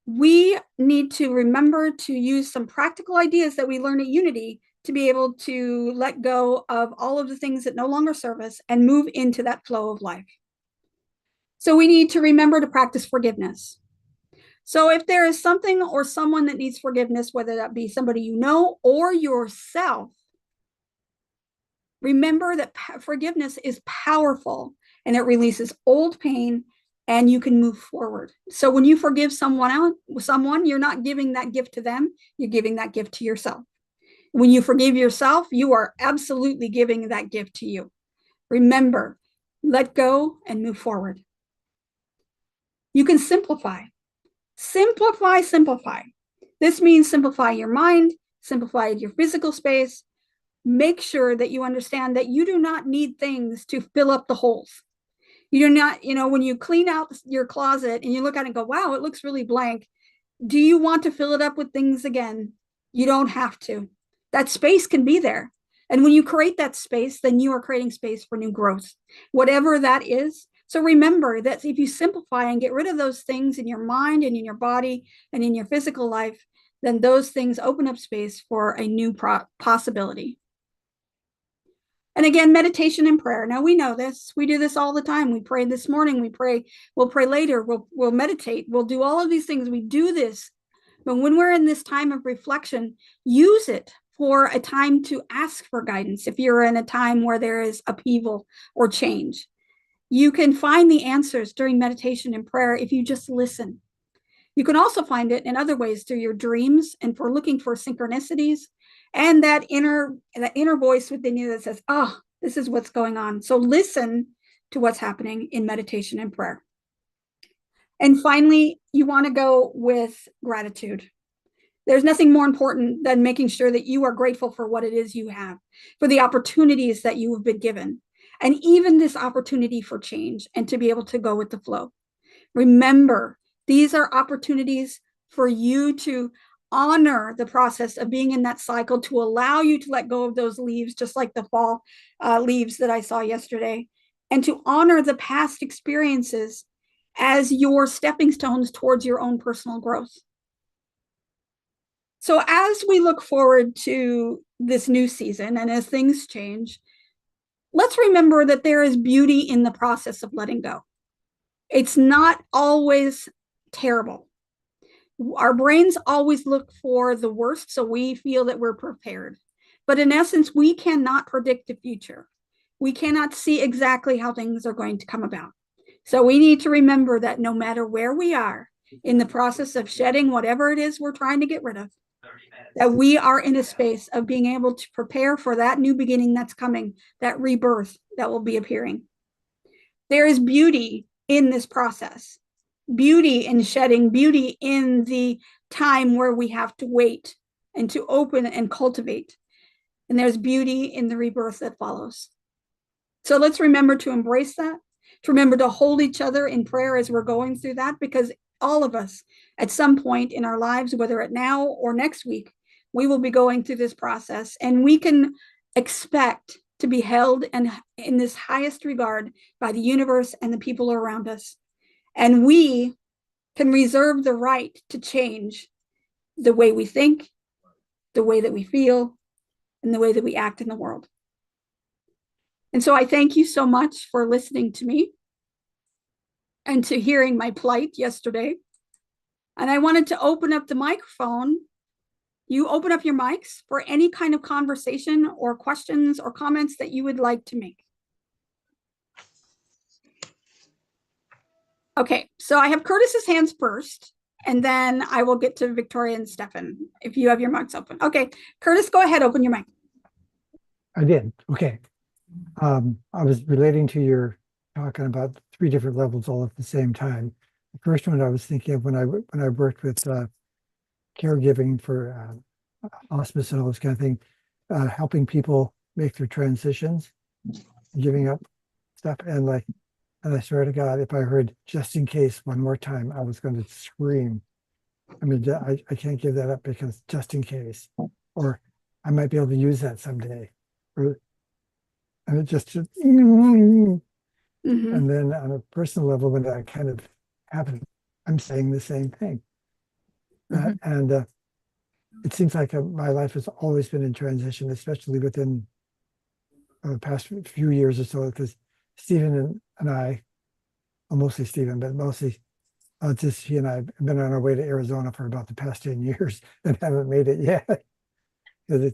we need to remember to use some practical ideas that we learn at Unity to be able to let go of all of the things that no longer serve us and move into that flow of life. So we need to remember to practice forgiveness. So if there is something or someone that needs forgiveness, whether that be somebody you know or yourself, remember that forgiveness is powerful and it releases old pain and you can move forward. So when you forgive someone, you're not giving that gift to them, you're giving that gift to yourself. When you forgive yourself, you are absolutely giving that gift to you. Remember, let go and move forward. You can simplify. Simplify. This means simplify your mind, simplify your physical space. Make sure that you understand that you do not need things to fill up the holes. You do not, when you clean out your closet and you look at it and go, wow, it looks really blank. Do you want to fill it up with things again? You don't have to. That space can be there. And when you create that space, then you are creating space for new growth. Whatever that is, So remember that if you simplify and get rid of those things in your mind and in your body and in your physical life, then those things open up space for a new possibility. And again, meditation and prayer. Now we know this. We do this all the time. We prayed this morning. We'll pray later. We'll meditate. We'll do all of these things. We do this. But when we're in this time of reflection, use it for a time to ask for guidance. If you're in a time where there is upheaval or change, you can find the answers during meditation and prayer if you just listen. You can also find it in other ways through your dreams and for looking for synchronicities and that inner voice within you that says, oh, this is what's going on. So listen to what's happening in meditation and prayer. And finally, you want to go with gratitude. There's nothing more important than making sure that you are grateful for what it is you have, for the opportunities that you have been given, and even this opportunity for change and to be able to go with the flow. Remember, these are opportunities for you to honor the process of being in that cycle, to allow you to let go of those leaves, just like the fall leaves that I saw yesterday, and to honor the past experiences as your stepping stones towards your own personal growth. So as we look forward to this new season and as things change, let's remember that there is beauty in the process of letting go. It's not always terrible. Our brains always look for the worst, so we feel that we're prepared. But in essence, we cannot predict the future. We cannot see exactly how things are going to come about. So we need to remember that no matter where we are in the process of shedding whatever it is we're trying to get rid of, that we are in a space of being able to prepare for that new beginning that's coming, that rebirth that will be appearing. There is beauty in this process, beauty in shedding, beauty in the time where we have to wait and to open and cultivate. And there's beauty in the rebirth that follows. So let's remember to embrace that, to remember to hold each other in prayer as we're going through that, because all of us at some point in our lives, whether it now or next week, we will be going through this process, and we can expect to be held and in this highest regard by the universe and the people around us. And we can reserve the right to change the way we think, the way that we feel, and the way that we act in the world. And so I thank you so much for listening to me and to hearing my plight yesterday. And I wanted to open up the microphone. You open up your mics for any kind of conversation or questions or comments that you would like to make. Okay, so I have Curtis's hands first, and then I will get to Victoria and Stephan if you have your mics open. Okay, Curtis, go ahead, open your mic.
I did. Okay. I was relating to your talking about 3 different levels all at the same time. The first one I was thinking of when I worked with caregiving for hospice and all this kind of thing, helping people make their transitions, giving up stuff, and I swear to God, if I heard "just in case" one more time, I was going to scream. I mean, I can't give that up because just in case, or I might be able to use that someday, or and it just. And then on a personal level, when that kind of happened, I'm saying the same thing. And it seems like my life has always been in transition, especially within the past few years or so, because Stephen and I, well, mostly Stephen, but mostly just he and I have been on our way to Arizona for about the past 10 years and haven't made it yet. Because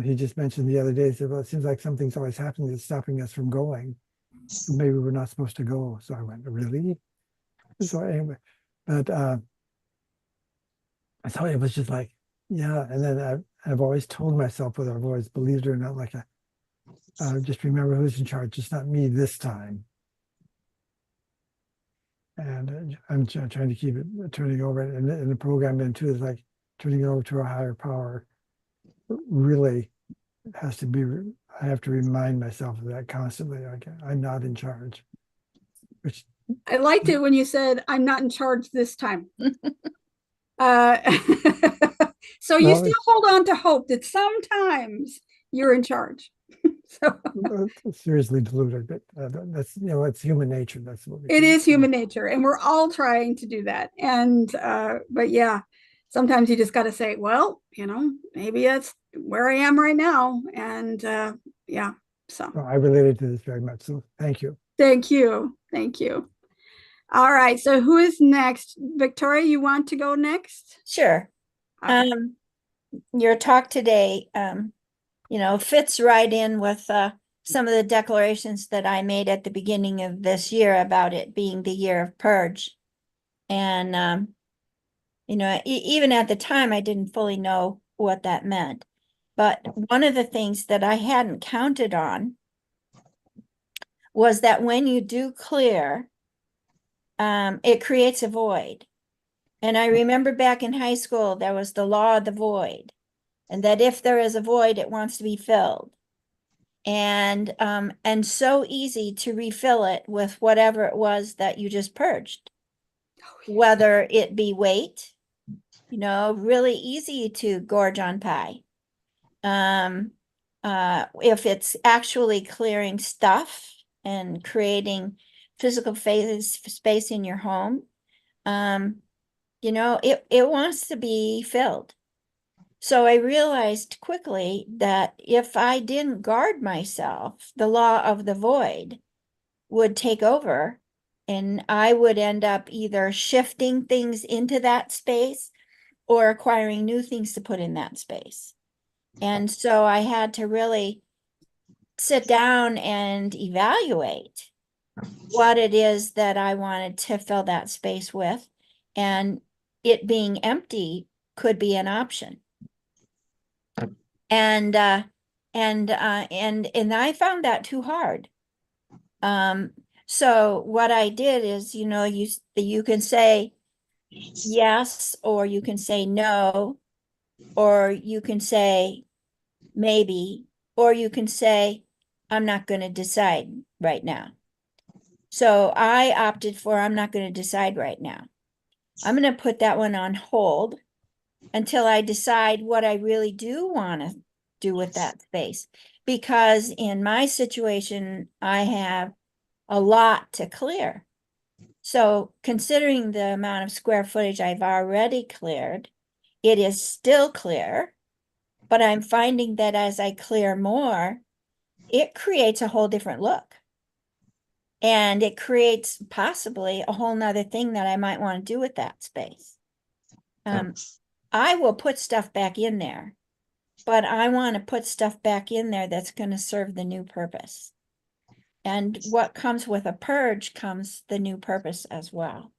he just mentioned the other day, he said, well, it seems like something's always happening that's stopping us from going. So maybe we're not supposed to go. So I went, really? So anyway, but I thought it was just like, yeah. And then I've always told myself, whether I've always believed it or not, like, just remember who's in charge. It's not me this time. And I'm trying to keep it turning over. And the program then too is like turning it over to a higher power. Really has to be, I have to remind myself of that constantly. Like, I'm not in charge. Which
I liked it when you said, I'm not in charge this time. So you still hold on to hope that sometimes you're in charge. So
Seriously deluded, but that's, it's human nature. That's what we
it
can.
is human nature, and we're all trying to do that. And but yeah, sometimes you just got to say, well, maybe that's where I am right now. And yeah, so
Well, I related to this very much. So thank you.
thank you. Thank you. All right. So who is next? Victoria, you want to go next?
Sure.
Okay.
Your talk today, fits right in with some of the declarations that I made at the beginning of this year about it being the year of purge. And, even at the time, I didn't fully know what that meant. But one of the things that I hadn't counted on was that when you do clear, it creates a void. And I remember back in high school, there was the law of the void, and that if there is a void, it wants to be filled. And so easy to refill it with whatever it was that you just purged, whether it be weight, really easy to gorge on pie. If it's actually clearing stuff and creating physical space in your home, it wants to be filled. So I realized quickly that if I didn't guard myself, the law of the void would take over, and I would end up either shifting things into that space or acquiring new things to put in that space. And so I had to really sit down and evaluate what it is that I wanted to fill that space with, and it being empty could be an option. And I found that too hard. So what I did is, you can say yes, or you can say no, or you can say maybe, or you can say, I'm not going to decide right now. So I opted for, I'm not going to decide right now. I'm going to put that one on hold until I decide what I really do want to do with that space. Because in my situation, I have a lot to clear. So considering the amount of square footage I've already cleared, it is still clear, but I'm finding that as I clear more, it creates a whole different look. And it creates possibly a whole nother thing that I might want to do with that space. I will put stuff back in there, but I want to put stuff back in there that's going to serve the new purpose. And what comes with a purge comes the new purpose as well.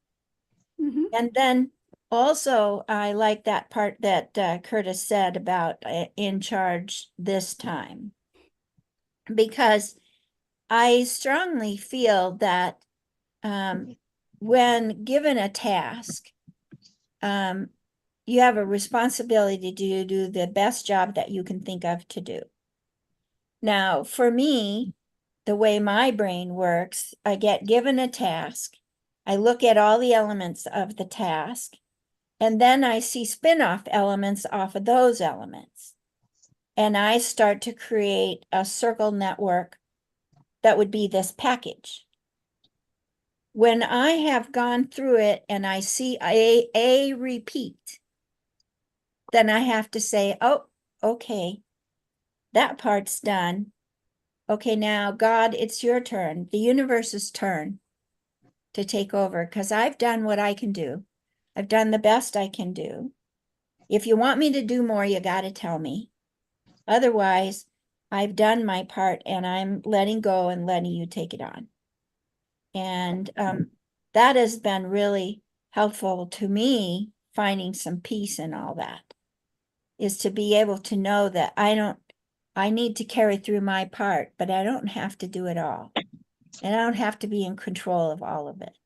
Mm-hmm.
And then also, I like that part that Curtis said about in charge this time, because I strongly feel that when given a task, you have a responsibility to do the best job that you can think of to do. Now, for me, the way my brain works, I get given a task, I look at all the elements of the task, and then I see spin-off elements off of those elements. And I start to create a circle network that would be this package. When I have gone through it and I see a repeat, then I have to say, oh, okay, that part's done. Okay, now, God, it's your turn, the universe's turn to take over, because I've done what I can do. I've done the best I can do. If you want me to do more, you got to tell me. Otherwise, I've done my part and I'm letting go and letting you take it on. And that has been really helpful to me, finding some peace in all that, is to be able to know that I need to carry through my part, but I don't have to do it all. And I don't have to be in control of all of it.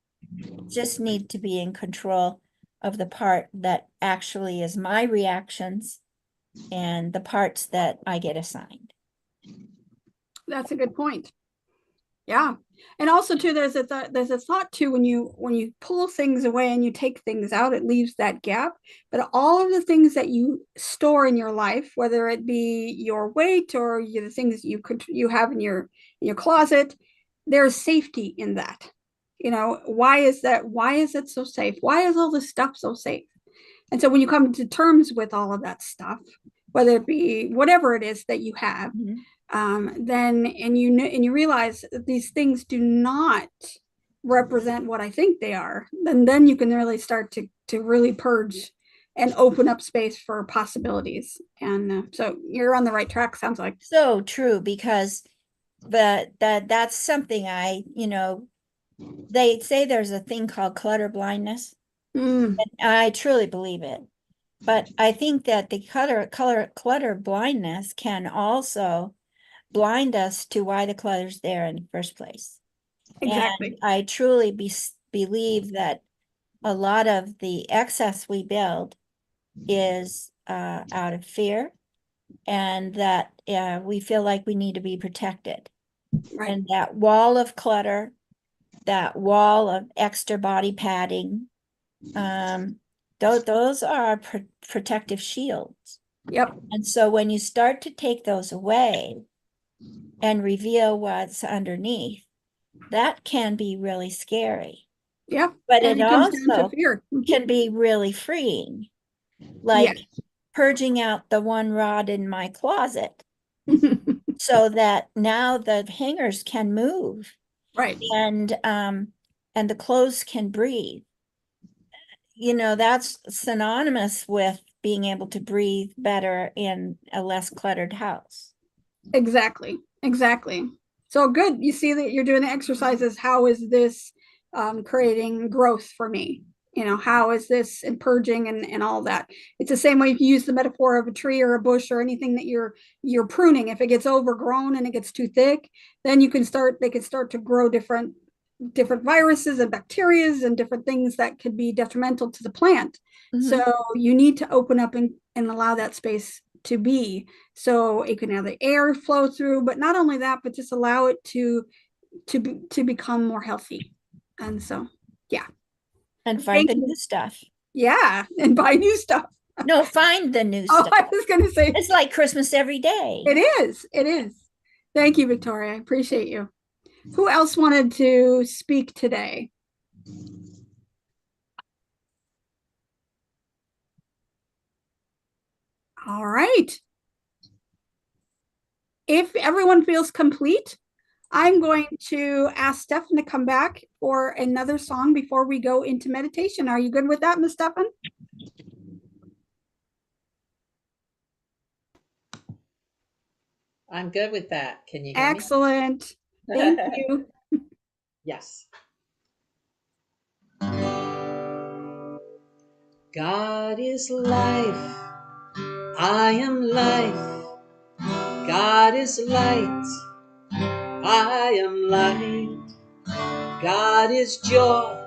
Just need to be in control of the part that actually is my reactions and the parts that I get assigned.
That's a good point. Yeah. And also too, there's a thought too, when you pull things away and you take things out, it leaves that gap. But all of the things that you store in your life, whether it be your weight or the things you have in your closet, there's safety in that. Why is that? Why is it so safe? Why is all this stuff so safe? And so when you come to terms with all of that stuff, whether it be whatever it is that you have, then and you realize that these things do not represent what I think they are, then you can really start to really purge and open up space for possibilities. And so you're on the right track, sounds like.
So true, because that's something they say there's a thing called clutter blindness. And I truly believe it. But I think that the clutter blindness can also blind us to why the clutter's there in the first place.
Exactly.
And I truly believe that a lot of the excess we build is out of fear, and that we feel like we need to be protected.
Right.
And that wall of clutter, that wall of extra body padding, those are protective shields.
Yep.
And so when you start to take those away and reveal what's underneath, that can be really scary.
Yeah.
But
and
it
comes down to
also
fear.
can be really freeing. Like purging out the one rod in my closet so that now the hangers can move.
Right.
And the clothes can breathe. That's synonymous with being able to breathe better in a less cluttered house.
Exactly. So good. You see that you're doing the exercises. How is this creating growth for me? How is this in purging and all that? It's the same way if you use the metaphor of a tree or a bush or anything that you're pruning. If it gets overgrown and it gets too thick, then they can start to grow different viruses and bacterias and different things that could be detrimental to the plant. So you need to open up and allow that space to be, so it can have the air flow through, but not only that, but just allow it to become more healthy. And so
and find the new stuff.
And buy new stuff.
No, find the new stuff.
I was going to say
it's like Christmas every day.
It is. Thank you, Victoria. I appreciate you. Who else wanted to speak today? All right. If everyone feels complete, I'm going to ask Stephan to come back for another song before we go into meditation. Are you good with that, Miss Stephan?
I'm good with that. Can you hear me?
Excellent. Thank you.
Yes. God is life. I am life. God is light. I am light. God is joy.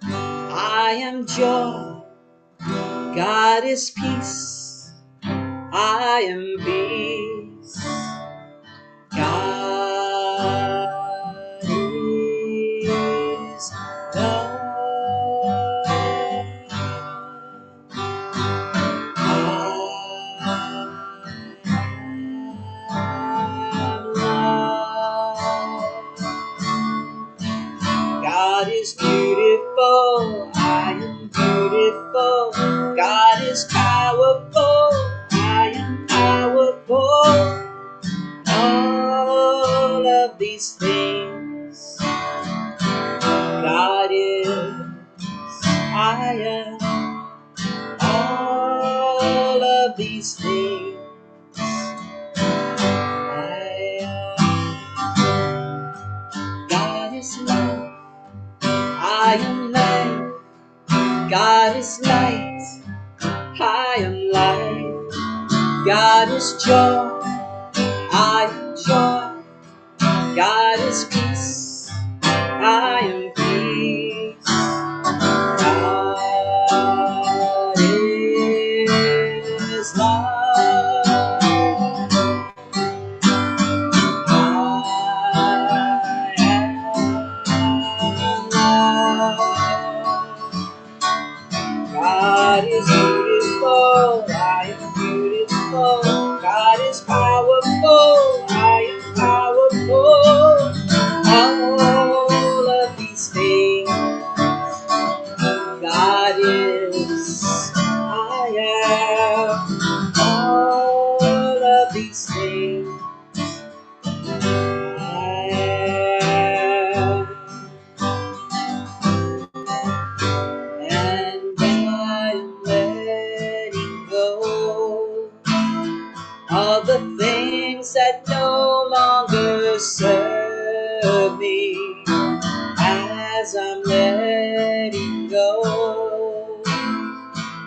I am joy. God is peace. I am peace. God is love. God is beautiful, I am beautiful. God is powerful, I am powerful. All of these things, God is, I am. All of these things, I am. God is love, I am light. God is light, I am light. God is joy, I am joy. God is peace, I am peace. God is love. I God is beautiful, I am beautiful. God is powerful, I am powerful. All of these things, God is, I am. All of these things, I am. And I'm letting go of the things that no longer serve me. As I'm letting go,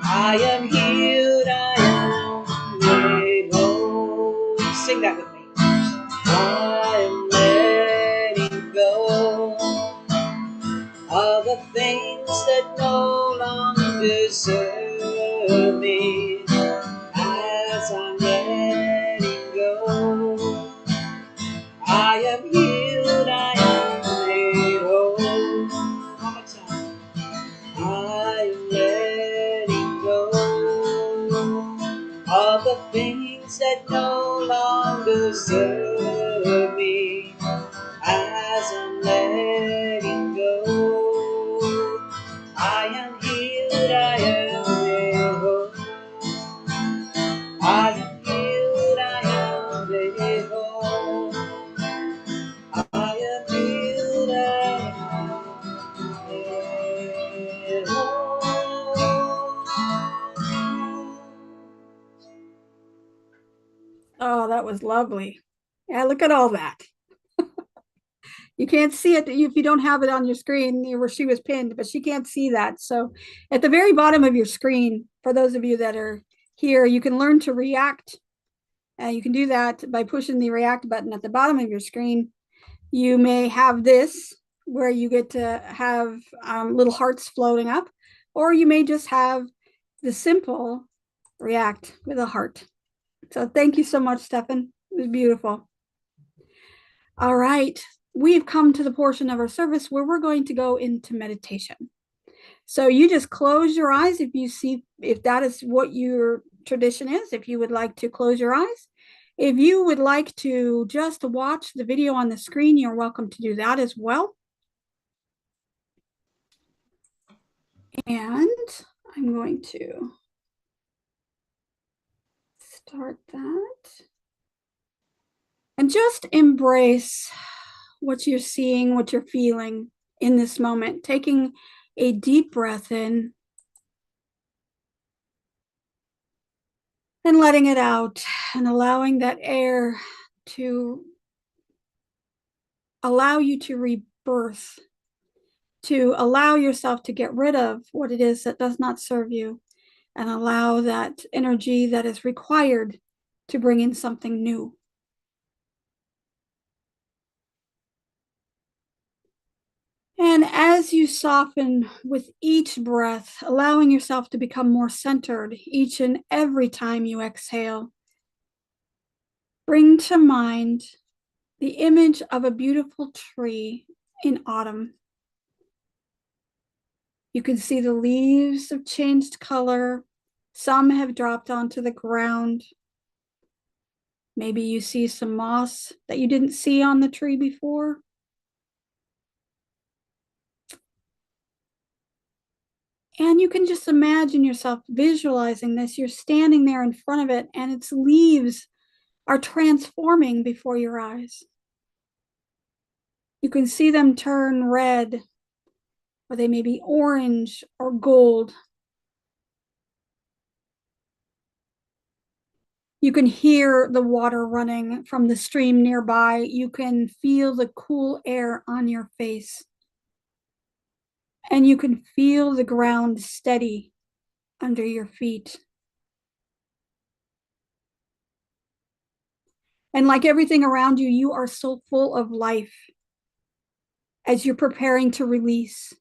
I am healed, I am made whole. Sing that with me. I am letting go of the things that no longer serve me. As I'm letting go, I am healed, I am made whole. One more time. I am letting go of the things that no longer serve me. As I'm letting go, I am healed, I am made whole. I am healed, I am made whole. I am healed, I am made whole.
Oh, that was lovely. Yeah, look at all that. You can't see it if you don't have it on your screen where she was pinned, but she can't see that. So at the very bottom of your screen, for those of you that are here, you can learn to react. You can do that by pushing the react button at the bottom of your screen. You may have this where you get to have little hearts floating up, or you may just have the simple react with a heart. So thank you so much, Stephan. It was beautiful. All right, we've come to the portion of our service where we're going to go into meditation. So you just close your eyes if that is what your tradition is, if you would like to close your eyes. If you would like to just watch the video on the screen, you're welcome to do that as well. And I'm going to start that. And just embrace what you're seeing, what you're feeling in this moment, taking a deep breath in and letting it out and allowing that air to allow you to rebirth, to allow yourself to get rid of what it is that does not serve you and allow that energy that is required to bring in something new. And as you soften with each breath, allowing yourself to become more centered each and every time you exhale, bring to mind the image of a beautiful tree in autumn. You can see the leaves have changed color. Some have dropped onto the ground. Maybe you see some moss that you didn't see on the tree before. And you can just imagine yourself visualizing this. You're standing there in front of it and its leaves are transforming before your eyes. You can see them turn red, or they may be orange or gold. You can hear the water running from the stream nearby. You can feel the cool air on your face. And you can feel the ground steady under your feet. And like everything around you, you are so full of life as you're preparing to release.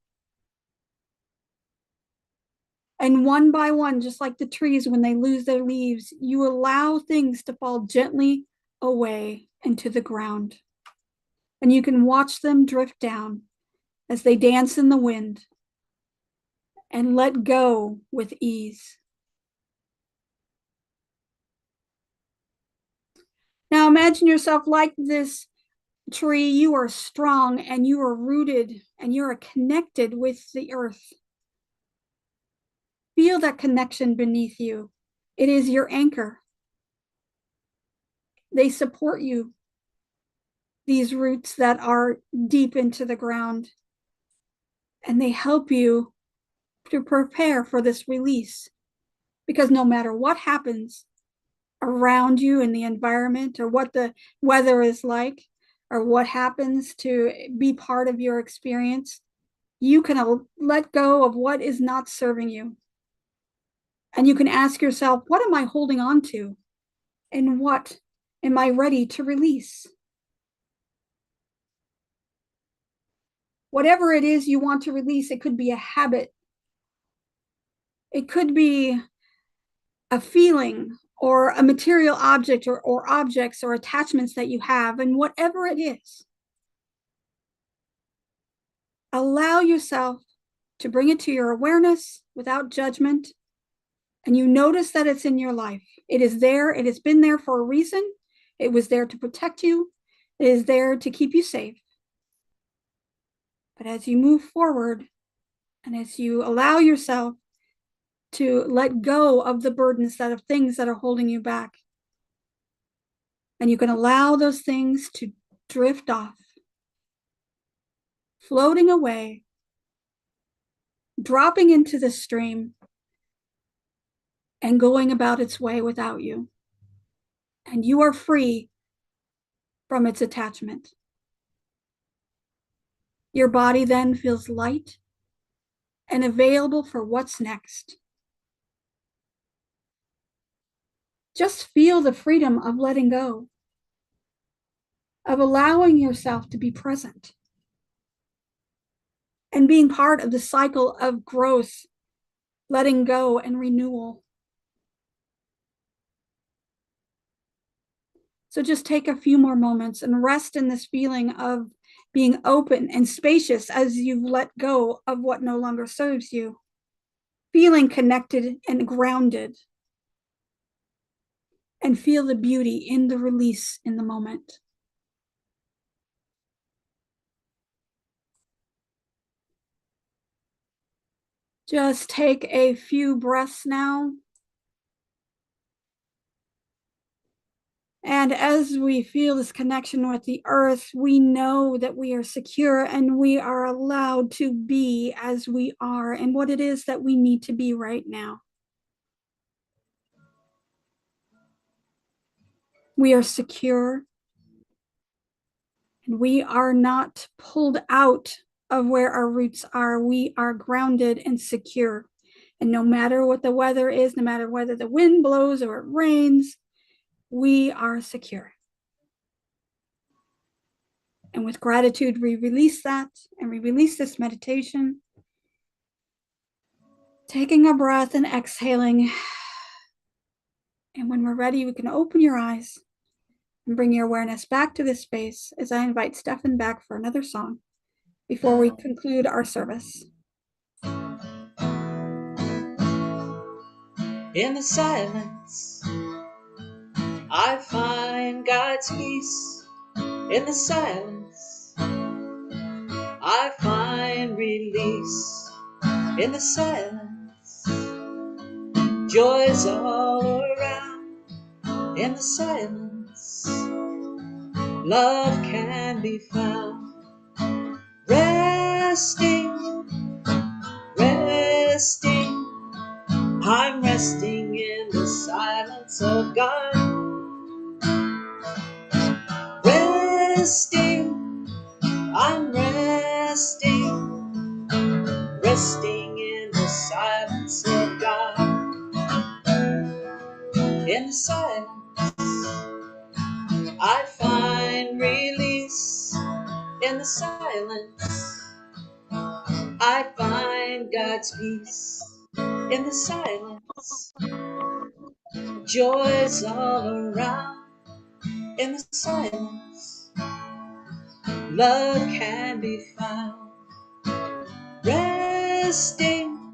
And one by one, just like the trees, when they lose their leaves, you allow things to fall gently away into the ground. And you can watch them drift down as they dance in the wind, and let go with ease. Now imagine yourself like this tree. You are strong and you are rooted and you are connected with the earth. Feel that connection beneath you. It is your anchor. They support you, these roots that are deep into the ground, and they help you to prepare for this release. Because no matter what happens around you in the environment, or what the weather is like, or what happens to be part of your experience, you can let go of what is not serving you. And you can ask yourself, what am I holding on to? And what am I ready to release? Whatever it is you want to release, it could be a habit. It could be a feeling or a material object, or objects or attachments that you have. And whatever it is, allow yourself to bring it to your awareness without judgment. And you notice that it's in your life. It is there. It has been there for a reason. It was there to protect you. It is there to keep you safe. But as you move forward, and as you allow yourself to let go of the burdens that of things that are holding you back, and you can allow those things to drift off, floating away, dropping into the stream, and going about its way without you. And you are free from its attachment. Your body then feels light and available for what's next. Just feel the freedom of letting go, of allowing yourself to be present, and being part of the cycle of growth, letting go, and renewal. So just take a few more moments and rest in this feeling of being open and spacious as you've let go of what no longer serves you, feeling connected and grounded, and feel the beauty in the release in the moment. Just take a few breaths now. And as we feel this connection with the earth, we know that we are secure and we are allowed to be as we are and what it is that we need to be right now. We are secure, and we are not pulled out of where our roots are. We are grounded and secure. And no matter what the weather is, no matter whether the wind blows or it rains, we are secure. And with gratitude, we release that, and we release this meditation. Taking a breath and exhaling. And when we're ready, we can open your eyes and bring your awareness back to this space as I invite Stephan back for another song before we conclude our service.
In the silence, I find God's peace. In the silence, I find release. In the silence, joy's all around. In the silence, love can be found. Resting, resting, I'm resting in the silence of God. Resting, I'm resting, resting in the silence of God. In the silence, I find release. In the silence, I find God's peace. In the silence, joy's all around. In the silence, love can be found. Resting,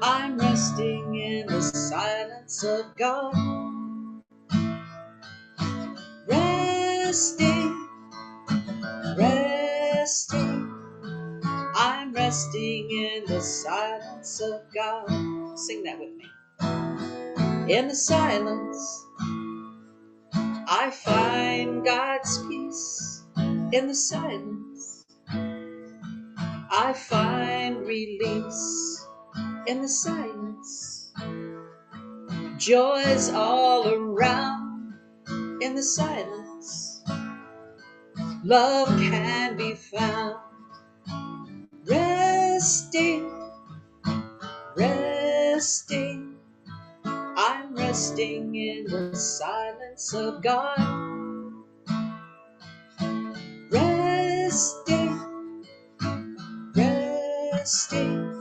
I'm resting in the silence of God. Resting, resting. I'm resting in the silence of God. Sing that with me. In the silence, I find God's peace. In the silence, I find release. In the silence, joy's all around. In the silence, love can be found. Resting, resting. I'm resting in the silence of God. Resting, resting.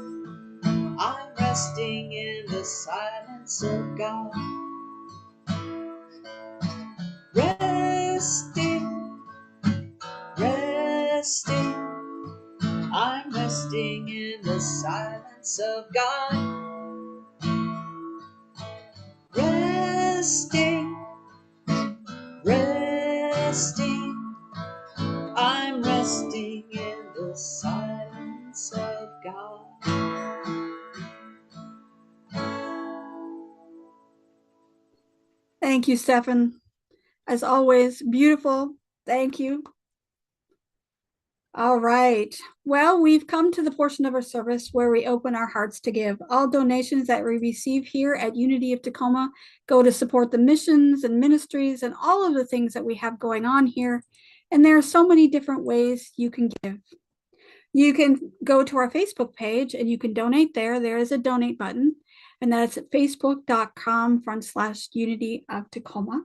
I'm resting in the silence of God. Resting, resting. I'm resting in the silence of God. Resting, resting. I'm resting in the silence of God.
Thank you, Stephan. As always, beautiful. Thank you. All right. Well, we've come to the portion of our service where we open our hearts to give. All donations that we receive here at Unity of Tacoma go to support the missions and ministries and all of the things that we have going on here. And there are so many different ways you can give. You can go to our Facebook page and you can donate there. There is a donate button, and that's at facebook.com/Unity of Tacoma.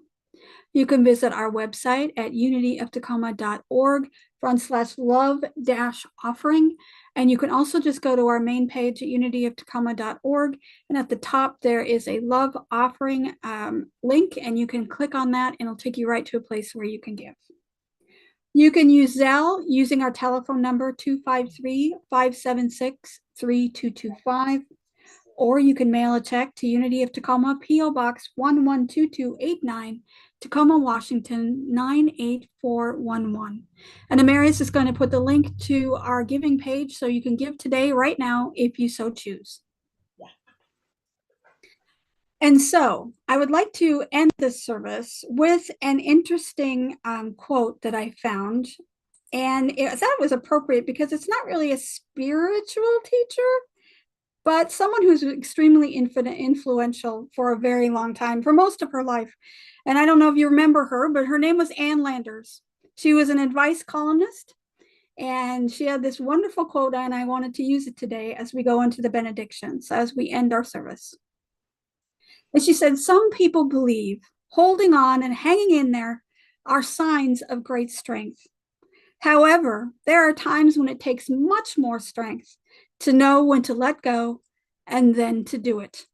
You can visit our website at unityoftacoma.org/love-offering. And you can also just go to our main page at unityoftacoma.org. And at the top, there is a love offering link, and you can click on that and it'll take you right to a place where you can give. You can use Zelle using our telephone number 253-576-3225. Or you can mail a check to Unity of Tacoma, P.O. Box 112289, Tacoma, Washington 98411. And Amarius is going to put the link to our giving page so you can give today, right now, if you so choose. And so I would like to end this service with an interesting quote that I found. And I thought it was appropriate because it's not really a spiritual teacher, but someone who's extremely influential for a very long time, for most of her life. And I don't know if you remember her, but her name was Ann Landers. She was an advice columnist, and she had this wonderful quote, and I wanted to use it today as we go into the benedictions, as we end our service. And she said, some people believe holding on and hanging in there are signs of great strength. However, there are times when it takes much more strength to know when to let go and then to do it.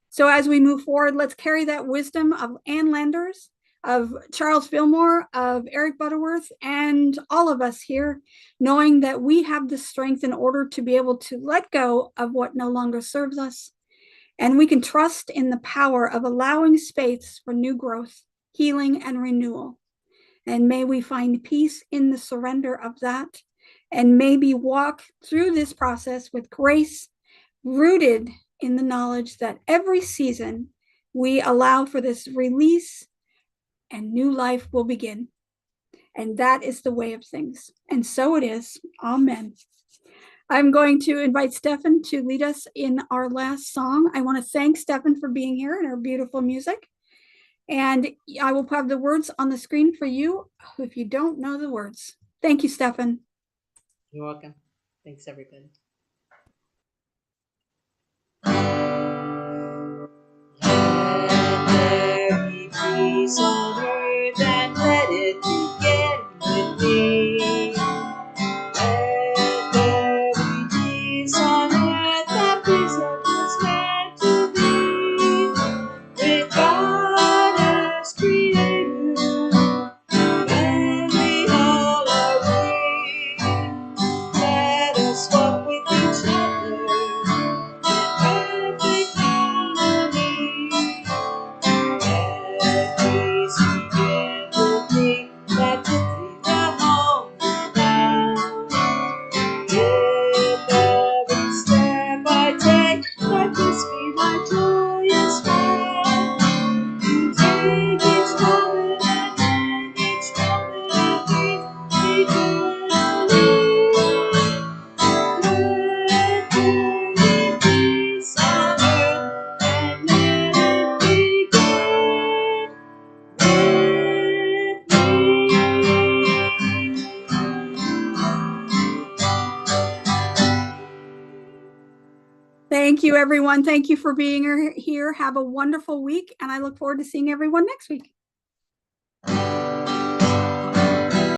So as we move forward, let's carry that wisdom of Ann Landers, of Charles Fillmore, of Eric Butterworth, and all of us here, knowing that we have the strength in order to be able to let go of what no longer serves us. And we can trust in the power of allowing space for new growth, healing, and renewal. And may we find peace in the surrender of that, and maybe walk through this process with grace, rooted in the knowledge that every season we allow for this release and new life will begin. And that is the way of things. And so it is. Amen. I'm going to invite Stephan to lead us in our last song. I want to thank Stephan for being here and our beautiful music. And I will have the words on the screen for you if you don't know the words. Thank you, Stephan.
You're welcome. Thanks, everybody. Let there be peace on earth and let it begin with me. Let there be peace on earth, that peace that was meant to be. With God as creator, and we all are free. Let us walk with each other. With every step I take, let this be my joyous smile. You take each moment and each moment I breathe eternally. Let there be peace on earth and let it begin with
Thank you, everyone. Thank you for being here. Have a wonderful week, and I look forward to seeing everyone next week.